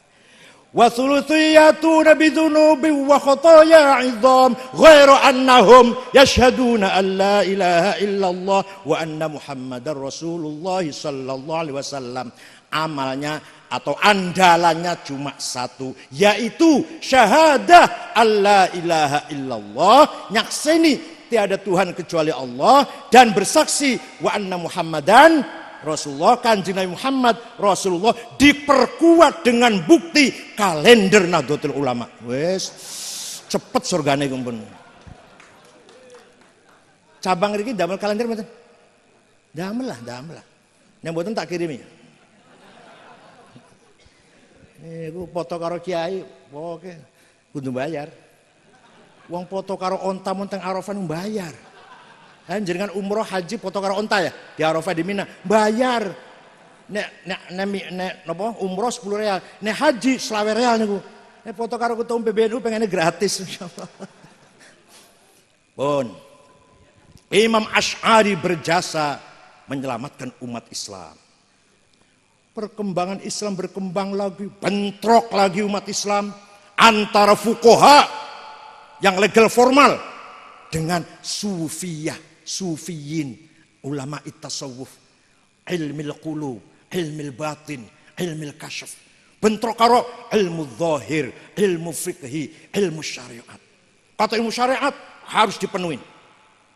Wa thulutsiyatuna bidzunubi wa khotoya 'idzam ghairu annahum yashhaduna an la ilaha illallah wa anna muhammadar rasulullah sallallahu alaihi wasallam. Amalnya atau andalannya cuma satu, yaitu syahadah alla ilaha illallah, nyakseni tiada Tuhan kecuali Allah, dan bersaksi wa anna muhammadan Rasulullah, Kanjeng Nabi Muhammad Rasulullah, diperkuat dengan bukti kalender Nahdlatul Ulama. Wes cepet surgane kumpul. Cabang iki damel kalender mboten? Damel lah. Nek mboten tak kirimi. Iku foto karo kiai, oke, kudu bayar. Wong foto karo onta monteng Arafah bayar. Jenengan umroh haji foto karo onta ya di Arafah di Mina bayar. Nek umroh 10 real, nek haji 20 real niku. Nek foto karo ketua PBNU pengennya gratis insyaallah. Pun Imam Asy'ari berjasa menyelamatkan umat Islam. Perkembangan Islam berkembang lagi, bentrok lagi umat Islam antara fuqaha yang legal formal dengan sufiyah, sufiyin, ulama tasawuf, ilmil qulub, ilmil batin, ilmil kasyaf. Bentrok karo ilmu zahir, ilmu fikhi, ilmu syariat. Kata ilmu syariat harus dipenuhi.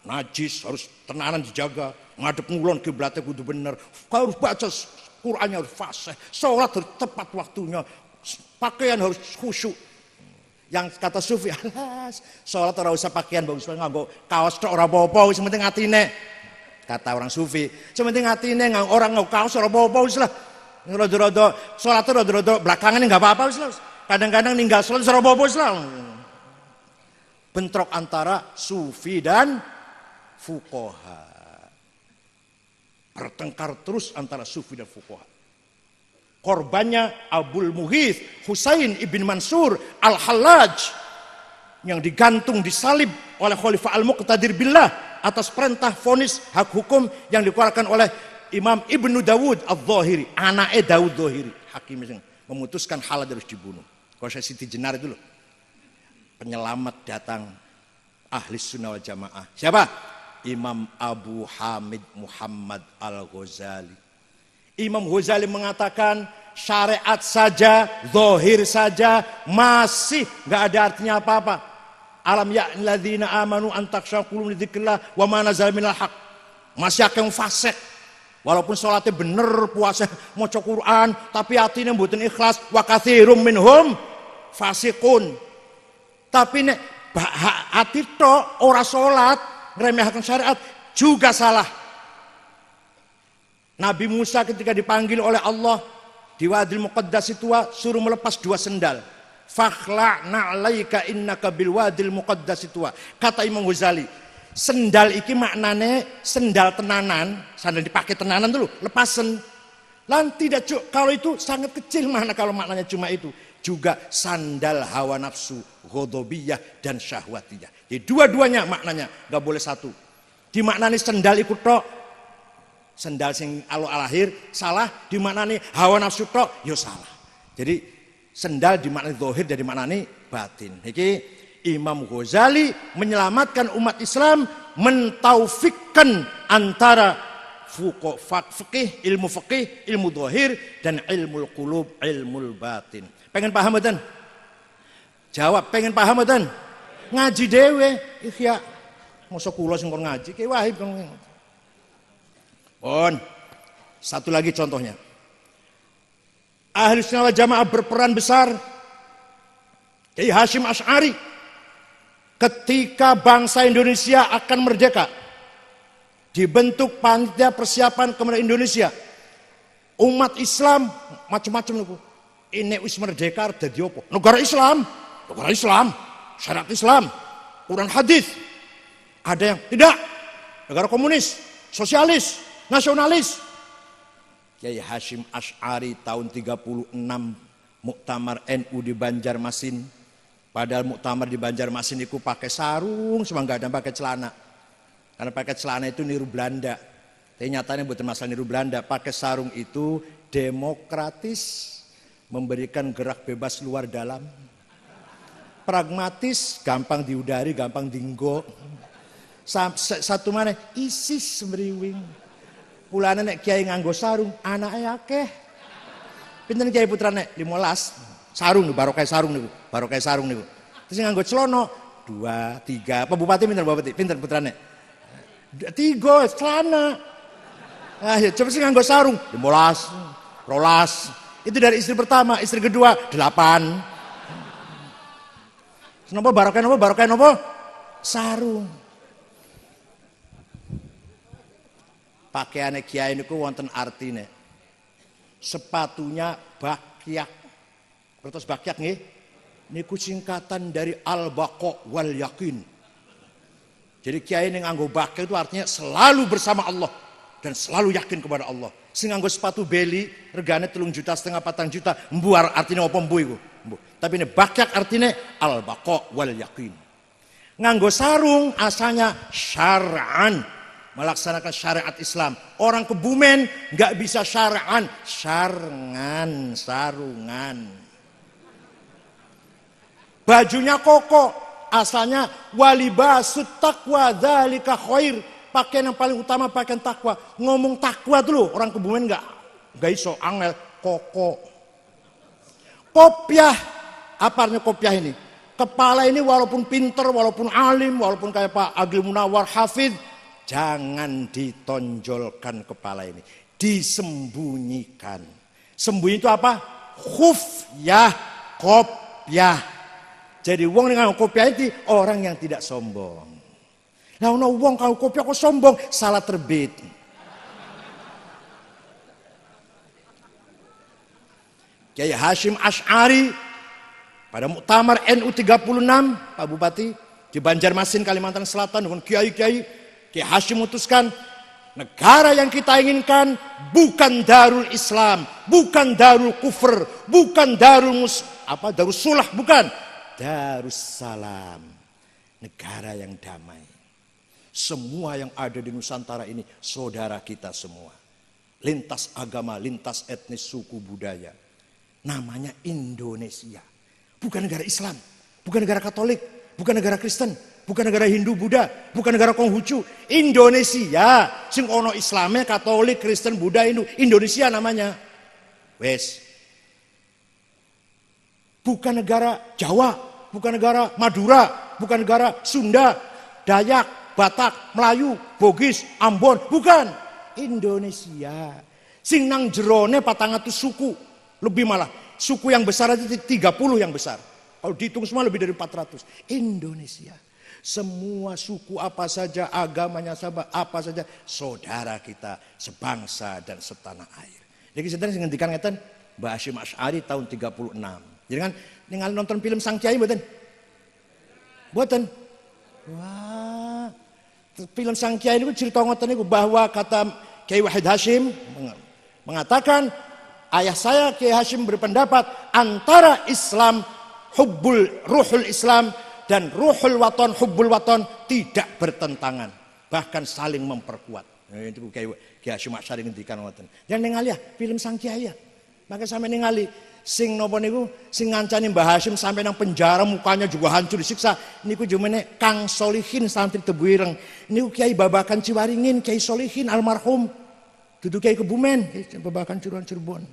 Najis harus tenanan dijaga, ngadep ngulon kiblatnya kudu bener, harus baca Qur'annya harus fasih, sholat harus tepat waktunya, pakaian harus khusyuk. Yang kata sufi, alas, sholat ora usah pakaian bagus, nganggo kaos tok ora apa-apa, wis penting atine. Kata orang sufi, sementing atine orang nganggo kaos ora apa-apa wis lah. Rada-rada sholat rada-rada belakangan enggak apa-apa wis lah. Kadang-kadang ninggal sholat ora apa-apa wis lah. Bentrok antara sufi dan fuqaha. Bertengkar terus antara sufi dan fuqaha. Korbannya Abul Mughith Husain ibn Mansur al-Hallaj yang digantung disalib oleh Khalifah al-Muqtadir billah atas perintah vonis hak hukum yang dikeluarkan oleh Imam Ibnu Dawud al-Zahiri, anaknya Dawud Zahiri, hakim yang memutuskan Hallaj harus dibunuh. Kalau saya Siti Jenar itu loh, penyelamat datang ahli sunnah wal jamaah. Siapa? Imam Abu Hamid Muhammad Al-Ghazali. Imam Ghazali mengatakan syariat saja, zahir saja masih nggak ada artinya apa-apa. Alam ya'ladzina amanu an takhsha qulubum li dzikrillah wa ma nazala minal haq. Masih akan fasik. Walaupun sholatnya bener, puasa maca Quran, tapi hatinya mboten ikhlas, wa katsirum minhum fasiqun. Tapi nek hati tok ora sholat, ngremehkan syariat juga salah. Nabi Musa ketika dipanggil oleh Allah di Wadil Muqaddas itu suruh melepas 2 sendal. Fakhla'na 'alaika innaka bil Wadil Muqaddas itu. Kata Imam Ghazali, sendal iki maknane sendal tenanan, sandal dipakai tenanan dulu, lepasen. Lan tidak kalau itu sangat kecil mana kalau maknanya cuma itu. Juga sandal hawa nafsu, ghadabiyah dan syahwatiyah. Jadi dua-duanya maknanya, gak boleh satu. Dimaknani sendal ikut tok, sendal sing alahir salah, dimaknani hawa nafsu tok, yo salah. Jadi sendal dimaknani zahir dan dimaknani batin. Iki Imam Ghazali menyelamatkan umat Islam, mentaufikkan antara fikih, ilmu zahir dan ilmu qulub, ilmu batin. Pengen paham mboten? Jawab, pengen paham mboten? Ngaji dewe, ikhya. Mosok kula sing kon ngaji, ki wahib kon. Pun. Satu lagi contohnya. Ahli Sunnah wal Jamaah berperan besar. Kiai Hasyim Asy'ari ketika bangsa Indonesia akan merdeka, dibentuk panitia persiapan kemerdekaan Indonesia. Umat Islam macam-macam niku. Ini wis merdeka dadi apa? Negara Islam, syariat Islam, Quran hadis. Ada yang tidak, negara komunis, sosialis, nasionalis. Kiai Hasyim Asy'ari tahun 36 muktamar NU di Banjarmasin. Padahal muktamar di Banjarmasin itu pakai sarung, semua nggak ada pakai celana. Karena pakai celana itu niru Belanda. Tapi nyatanya bukan masalah niru Belanda, pakai sarung itu demokratis. Memberikan gerak bebas luar dalam, pragmatis, gampang diudari, gampang dinggo. Satu mana ISIS semriwing. Pulane nek kiai nganggo sarung, anake akeh. Pinten kiai putrane 15. Sarung barokah sarung niku, barokah sarung niku. Terus nganggo celana 2, 3. Apa bupati pinten bupati? Pinten putrane? 3 celana. Ah ya coba sing nganggo sarung 15, 12. Itu dari istri pertama, istri kedua 8. Kenapa barokah nopo? Barokah nopo? Sarung. Pakaiane kiai niku wonten artine. Sepatunya bakyak. Terus bakyak nggih? Niku singkatan dari al-baqa wal yakin. Jadi kiai ning nganggo bakyak itu artinya selalu bersama Allah dan selalu yakin kepada Allah. Sing nganggo sepatu beli regane 3,5 juta 4 juta, mbuar artinya apa mbu iku? Tapi ini bakyak artinya al-baqa wal yakin. Nganggo sarung asalnya syar'an, melaksanakan syariat Islam. Orang Kebumen nggak bisa syar'an, sarungan. Bajunya koko, asalnya walibasut taqwa dzalika khair. Pakaian yang paling utama pakaian takwa. Ngomong takwa dulu orang Kebumen enggak iso angel koko. Kopiah, apa artinya kopiah ini? Kepala ini walaupun pinter, walaupun alim, walaupun kayak Pak Agil Munawar Hafid, jangan ditonjolkan kepala ini, disembunyikan. Sembunyi itu apa? Khufyah, kopiah. Jadi wong dengan kopiah itu orang yang tidak sombong. Nah, wong kalau kopiah kok sombong, salah terbit. Kiai Hashim Asy'ari pada muktamar NU 36 Pak Bupati di Banjarmasin Kalimantan Selatan dengan kiai-kiai, Kiai Hashim memutuskan negara yang kita inginkan bukan Darul Islam, bukan Darul Kufur, bukan Darus Sulah, bukan, Darussalam, negara yang damai. Semua yang ada di Nusantara ini saudara kita semua. Lintas agama, lintas etnis, suku, budaya. Namanya Indonesia. Bukan negara Islam, bukan negara Katolik, bukan negara Kristen, bukan negara Hindu, Buddha, bukan negara Konghucu. Indonesia. Sing ono Islamnya, Katolik, Kristen, Buddha, Hindu. Indonesia namanya. Wes. Bukan negara Jawa, bukan negara Madura, bukan negara Sunda, Dayak, Batak, Melayu, Bugis, Ambon, bukan. Indonesia. Sing nang jerone 400 suku. Lebih malah. Suku yang besar aja 30 yang besar. Kalau dihitung semua lebih dari 400. Indonesia. Semua suku apa saja, agamanya apa saja, saudara kita sebangsa dan setanah air. Jadi sedang ngendikan ngeten Mbah Hashim Asy'ari tahun 36. Jadi kan ningali nonton film Sang Kiai mboten? Mboten. Wah. Film Sang Kiai ini cerita ngoten niku bahwa kata Kiai Wahid Hashim mengatakan ayah saya Kiai Hashim berpendapat antara Islam ruhul Islam dan ruhul waton hubbul waton tidak bertentangan, bahkan saling memperkuat. Nah, itu Kiai Hashim Asy'ari ngendikan ngoten. Jangan ningali ya film Sang Kiai ya. Maka sampe ningali sing napa niku sing ngancani Mbah Hashim sampai nang penjara mukanya juga hancur disiksa niku jumene Kang Solihin santri Tebuireng niku Kiai Babakan Ciwaringin Kiai Solihin almarhum dudu Kiai Kebumen Babakan Cirebon.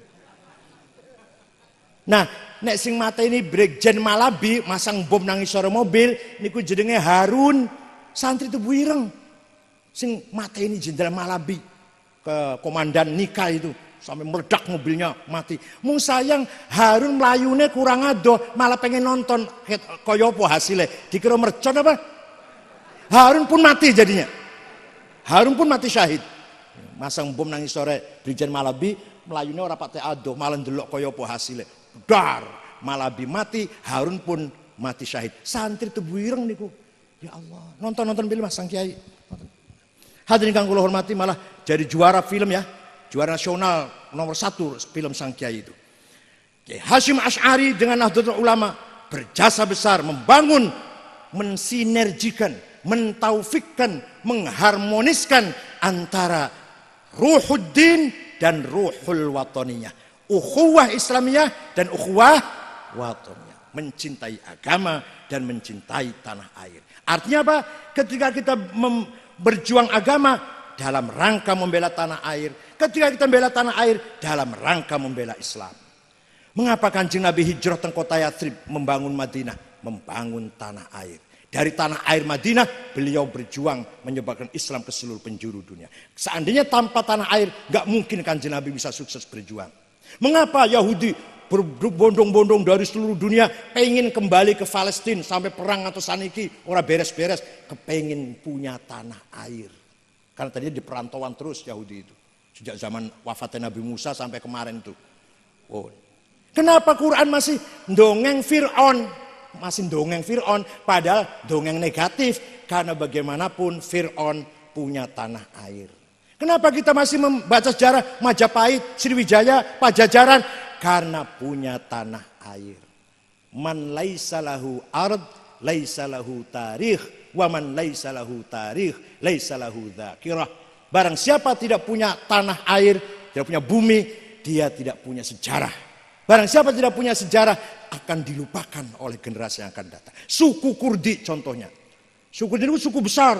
Nah nek sing mata ini Brigjen Malabi masang bom nang isore mobil niku jenenge Harun santri Tebuireng sing mata ini Jenderal Malabi ke komandan Nika itu sampai meledak mobilnya mati. Mung sayang Harun melayune kurang adoh malah pengen nonton kaya apa hasilnya. Dikira mercon apa? Harun pun mati jadinya. Harun pun mati syahid. Masang bom nang sore Brigjen Malabi melayune ora pate adoh malah ndelok kaya apa hasilnya. Dar Malabi mati, Harun pun mati syahid. Santri Tebuireng niku. Ya Allah, nonton film Sang Kiai. Hadirin kang kula hormati malah jadi juara film ya. Juara nasional nomor 1 film Sang Kiai itu. Kiai Hashim Asy'ari dengan Nahdlatul Ulama berjasa besar membangun, mensinergikan, mentaufikkan, mengharmoniskan antara ruhuddin dan ruhul watoniyah. Ukhuwah Islamiyah dan ukhuwah watoniyah. Mencintai agama dan mencintai tanah air. Artinya apa? Ketika kita berjuang agama dalam rangka membela tanah air. Ketika kita membela tanah air dalam rangka membela Islam. Mengapa Kanjeng Nabi hijrah ke kota Yathrib membangun Madinah? Membangun tanah air. Dari tanah air Madinah beliau berjuang menyebarkan Islam ke seluruh penjuru dunia. Seandainya tanpa tanah air gak mungkin Kanjeng Nabi bisa sukses berjuang. Mengapa Yahudi berbondong-bondong dari seluruh dunia pengen kembali ke Palestina sampai perang atau saniki ora beres-beres, kepengen punya tanah air. Karena tadinya di perantauan terus Yahudi itu. Sejak zaman wafatnya Nabi Musa sampai kemarin itu. Oh. Kenapa Quran masih dongeng Fir'aun? Masih dongeng Fir'aun padahal dongeng negatif. Karena bagaimanapun Fir'aun punya tanah air. Kenapa kita masih membaca sejarah Majapahit, Sriwijaya, Pajajaran? Karena punya tanah air. Man laisa lahu ard, laisa lahu tarikh. Wa man laisa lahu tarikh, laisa lahu dzakirah. Barang siapa tidak punya tanah air, tidak punya bumi, dia tidak punya sejarah. Barang siapa tidak punya sejarah akan dilupakan oleh generasi yang akan datang. Suku Kurdi contohnya. Suku Kurdi itu suku besar.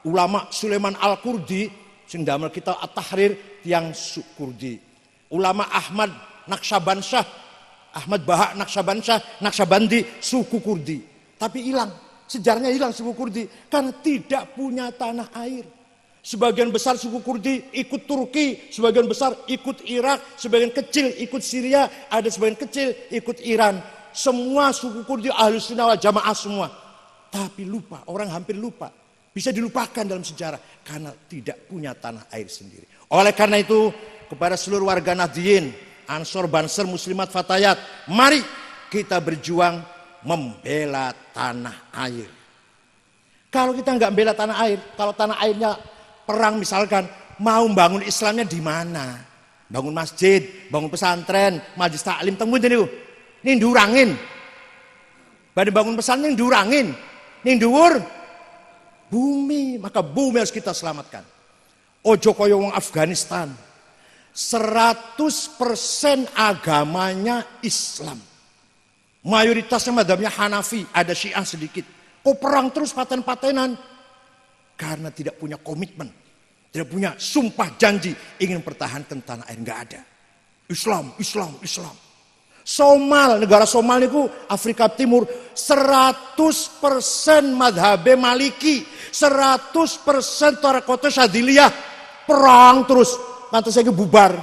Ulama Sulaiman Al-Kurdi sing damel kita At-Tahrir yang suku Kurdi. Ulama Ahmad Naqsyabansyah, Ahmad Bahak Naqsyabandi suku Kurdi. Tapi hilang, sejarahnya hilang suku Kurdi karena tidak punya tanah air. Sebagian besar suku Kurdi ikut Turki, sebagian besar ikut Irak, sebagian kecil ikut Syria, ada sebagian kecil ikut Iran. Semua suku Kurdi Ahlus Sunnah wal Jamaah semua. Tapi lupa, orang hampir lupa. Bisa dilupakan dalam sejarah karena tidak punya tanah air sendiri. Oleh karena itu, kepada seluruh warga Nahdliyin, Ansor, Banser, Muslimat, Fatayat, mari kita berjuang membela tanah air. Kalau kita nggak membela tanah air, kalau tanah airnya perang misalkan, mau bangun Islamnya di mana? Bangun masjid, bangun pesantren, majelis taklim, temu itu nih durangin. Pada bangun pesantren durangin, nih dhuwur bumi, maka bumi harus kita selamatkan. Ojo koyo wong Afghanistan, 100% agamanya Islam. Mayoritasnya madhabnya Hanafi, ada Syiah sedikit. Kok perang terus paten-patenan? Karena tidak punya komitmen, tidak punya sumpah janji ingin mempertahankan tanah air, nggak ada. Islam. Somal, negara Somal itu Afrika Timur 100% madhabe Maliki, 100% Tarekote Syadiliyah, perang terus, pantas saya bubar,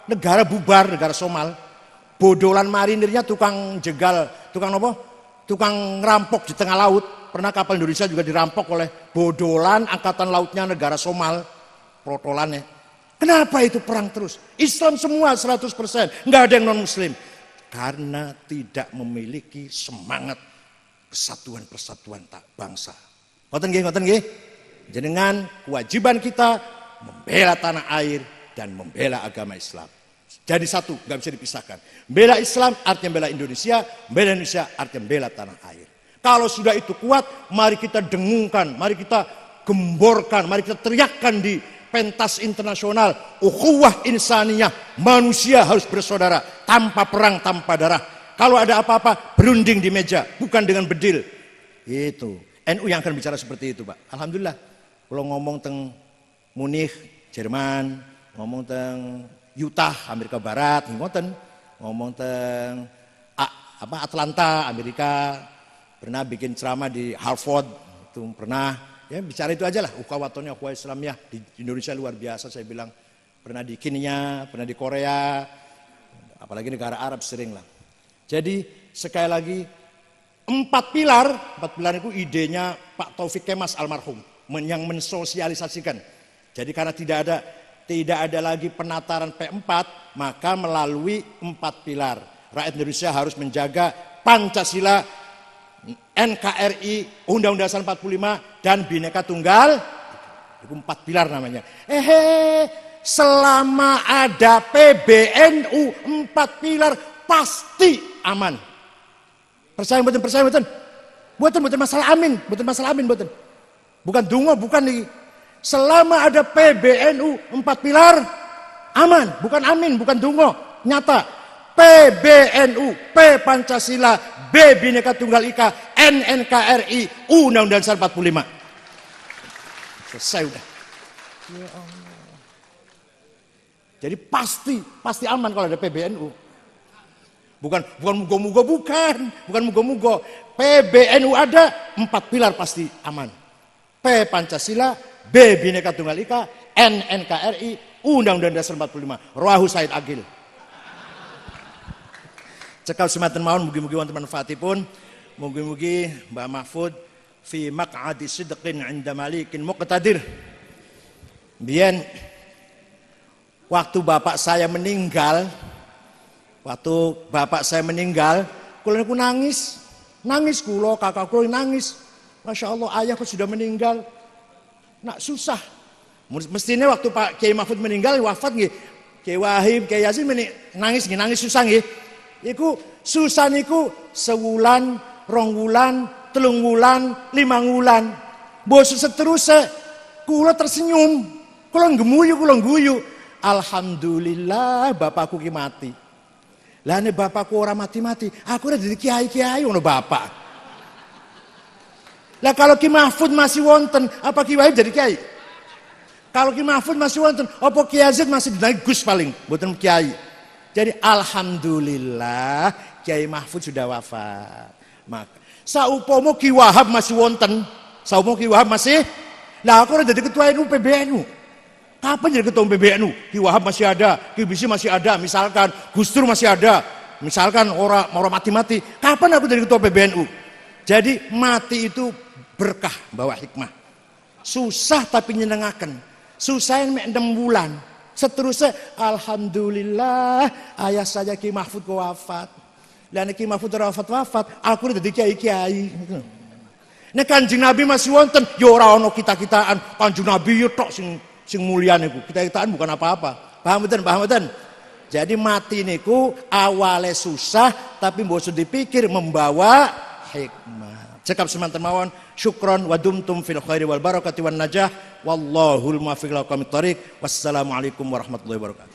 negara Somal. Bodolan marinirnya tukang jegal, tukang ngerampok di tengah laut. Pernah kapal Indonesia juga dirampok oleh bodolan angkatan lautnya negara Somal, protolannya. Kenapa itu perang terus? Islam semua 100%, nggak ada yang non Muslim. Karena tidak memiliki semangat persatuan bangsa. Ngoten nggih. Jenengan kewajiban kita membela tanah air dan membela agama Islam. Jadi satu, nggak bisa dipisahkan. Bela Islam artinya bela Indonesia artinya bela tanah air. Kalau sudah itu kuat, mari kita dengungkan, mari kita gemborkan, mari kita teriakkan di pentas internasional. Ukhuwah insaniyah, manusia harus bersaudara, tanpa perang, tanpa darah. Kalau ada apa-apa, berunding di meja, bukan dengan bedil. Itu, NU yang akan bicara seperti itu, Pak. Alhamdulillah. Kalau ngomong tentang Munich, Jerman, ngomong tentang Utah, Amerika Barat, ngomong tentang Atlanta, Amerika, pernah bikin ceramah di Harvard, itu pernah, ya bicara itu aja lah, ukhuwah Islamiyah di Indonesia luar biasa saya bilang. Pernah di Kenya, pernah di Korea, apalagi negara Arab sering lah. Jadi sekali lagi 4 pilar itu idenya Pak Taufik Kemas almarhum yang mensosialisasikan. Jadi karena tidak ada lagi penataran P4, maka melalui 4 pilar rakyat Indonesia harus menjaga Pancasila, NKRI, Undang-Undang Dasar 45 dan Bhinneka Tunggal. Itu 4 pilar namanya. Selama ada PBNU 4 pilar pasti aman. Percaya betul. Bukan masalah amin, bukan. Bukan dungo, bukan nih. Selama ada PBNU 4 pilar aman, bukan amin, bukan dungo, nyata. PBNU, P Pancasila, B Bhinneka Tunggal Ika, N NKRI, Undang-Undang Dasar 45. Selesai udah. Ya Allah. Jadi pasti aman kalau ada PBNU. Bukan mugo-mugo. PBNU ada 4 pilar pasti aman. P Pancasila, B Bhinneka Tunggal Ika, N NKRI, Undang-Undang Dasar 45. Rawahu Said Agil. Cekal semanten mawon mugi-mugi wonten manfaatipun. Mugi-mugi Mbak Mahfud fi maq'adi sidqin 'inda malikin muqtadir. Biyen waktu bapak saya meninggal, kula niku nangis kula, kakak kula nangis. Masya Allah, ayahku sudah meninggal. Nak susah. Mestinya waktu Pak Kiai Mahfud meninggal, wafat nggih. Kiai Wahib, Kiai Yasin nangis susah nggih. Iku susah niku sewulan, 2 wulan, 3 wulan, 5 wulan. Bos seterusnya kula tersenyum, kula ngguyu. Alhamdulillah bapakku ki mati. Lah nek bapakku ora mati-mati, aku ora dadi kiai-kiai ngono bapak. Lah kalau Ki Mahfud masih wonten, apa Ki Wahid jadi kiai? Kalau Ki Mahfud masih wonten, apa Ki Yazid masih dinaik Gus paling, mboten kiai. Jadi alhamdulillah Kiai Mahfud sudah wafat. Maka saupomo Ki Wahab masih wonten, saupomo Ki Wahab masih, lah aku ora jadi ketua NU PBNU. Kapan jadi ketua PBNU? Ki Wahab masih ada, Ki Bisi masih ada, misalkan Gus Dur masih ada, misalkan orang mati-mati. Kapan aku jadi ketua PBNU? Jadi mati itu berkah, bawa hikmah. Susah tapi nyenengaken. Susah yang 6 bulan. Seterusnya alhamdulillah ayah saya Ki Mahfud kok wafat. Lah Ki Mahfud wafat, aku udah jadi kiai-kiai. Nek Kanjeng Nabi masih wonten, ya ora ono kita-kitaan. Kanjeng Nabi yo tok sing mulia niku. Kita-kitaan bukan apa-apa. Paham mboten? Jadi mati niku awale susah tapi mbok dipikir membawa hikmah. Cekap semanten mawon. Syukron wa dumtum fil khairi wal barakati wan najah. Wallahul muwaffiq ila aqwamit thoriq. Wassalamualaikum warahmatullahi wabarakatuh.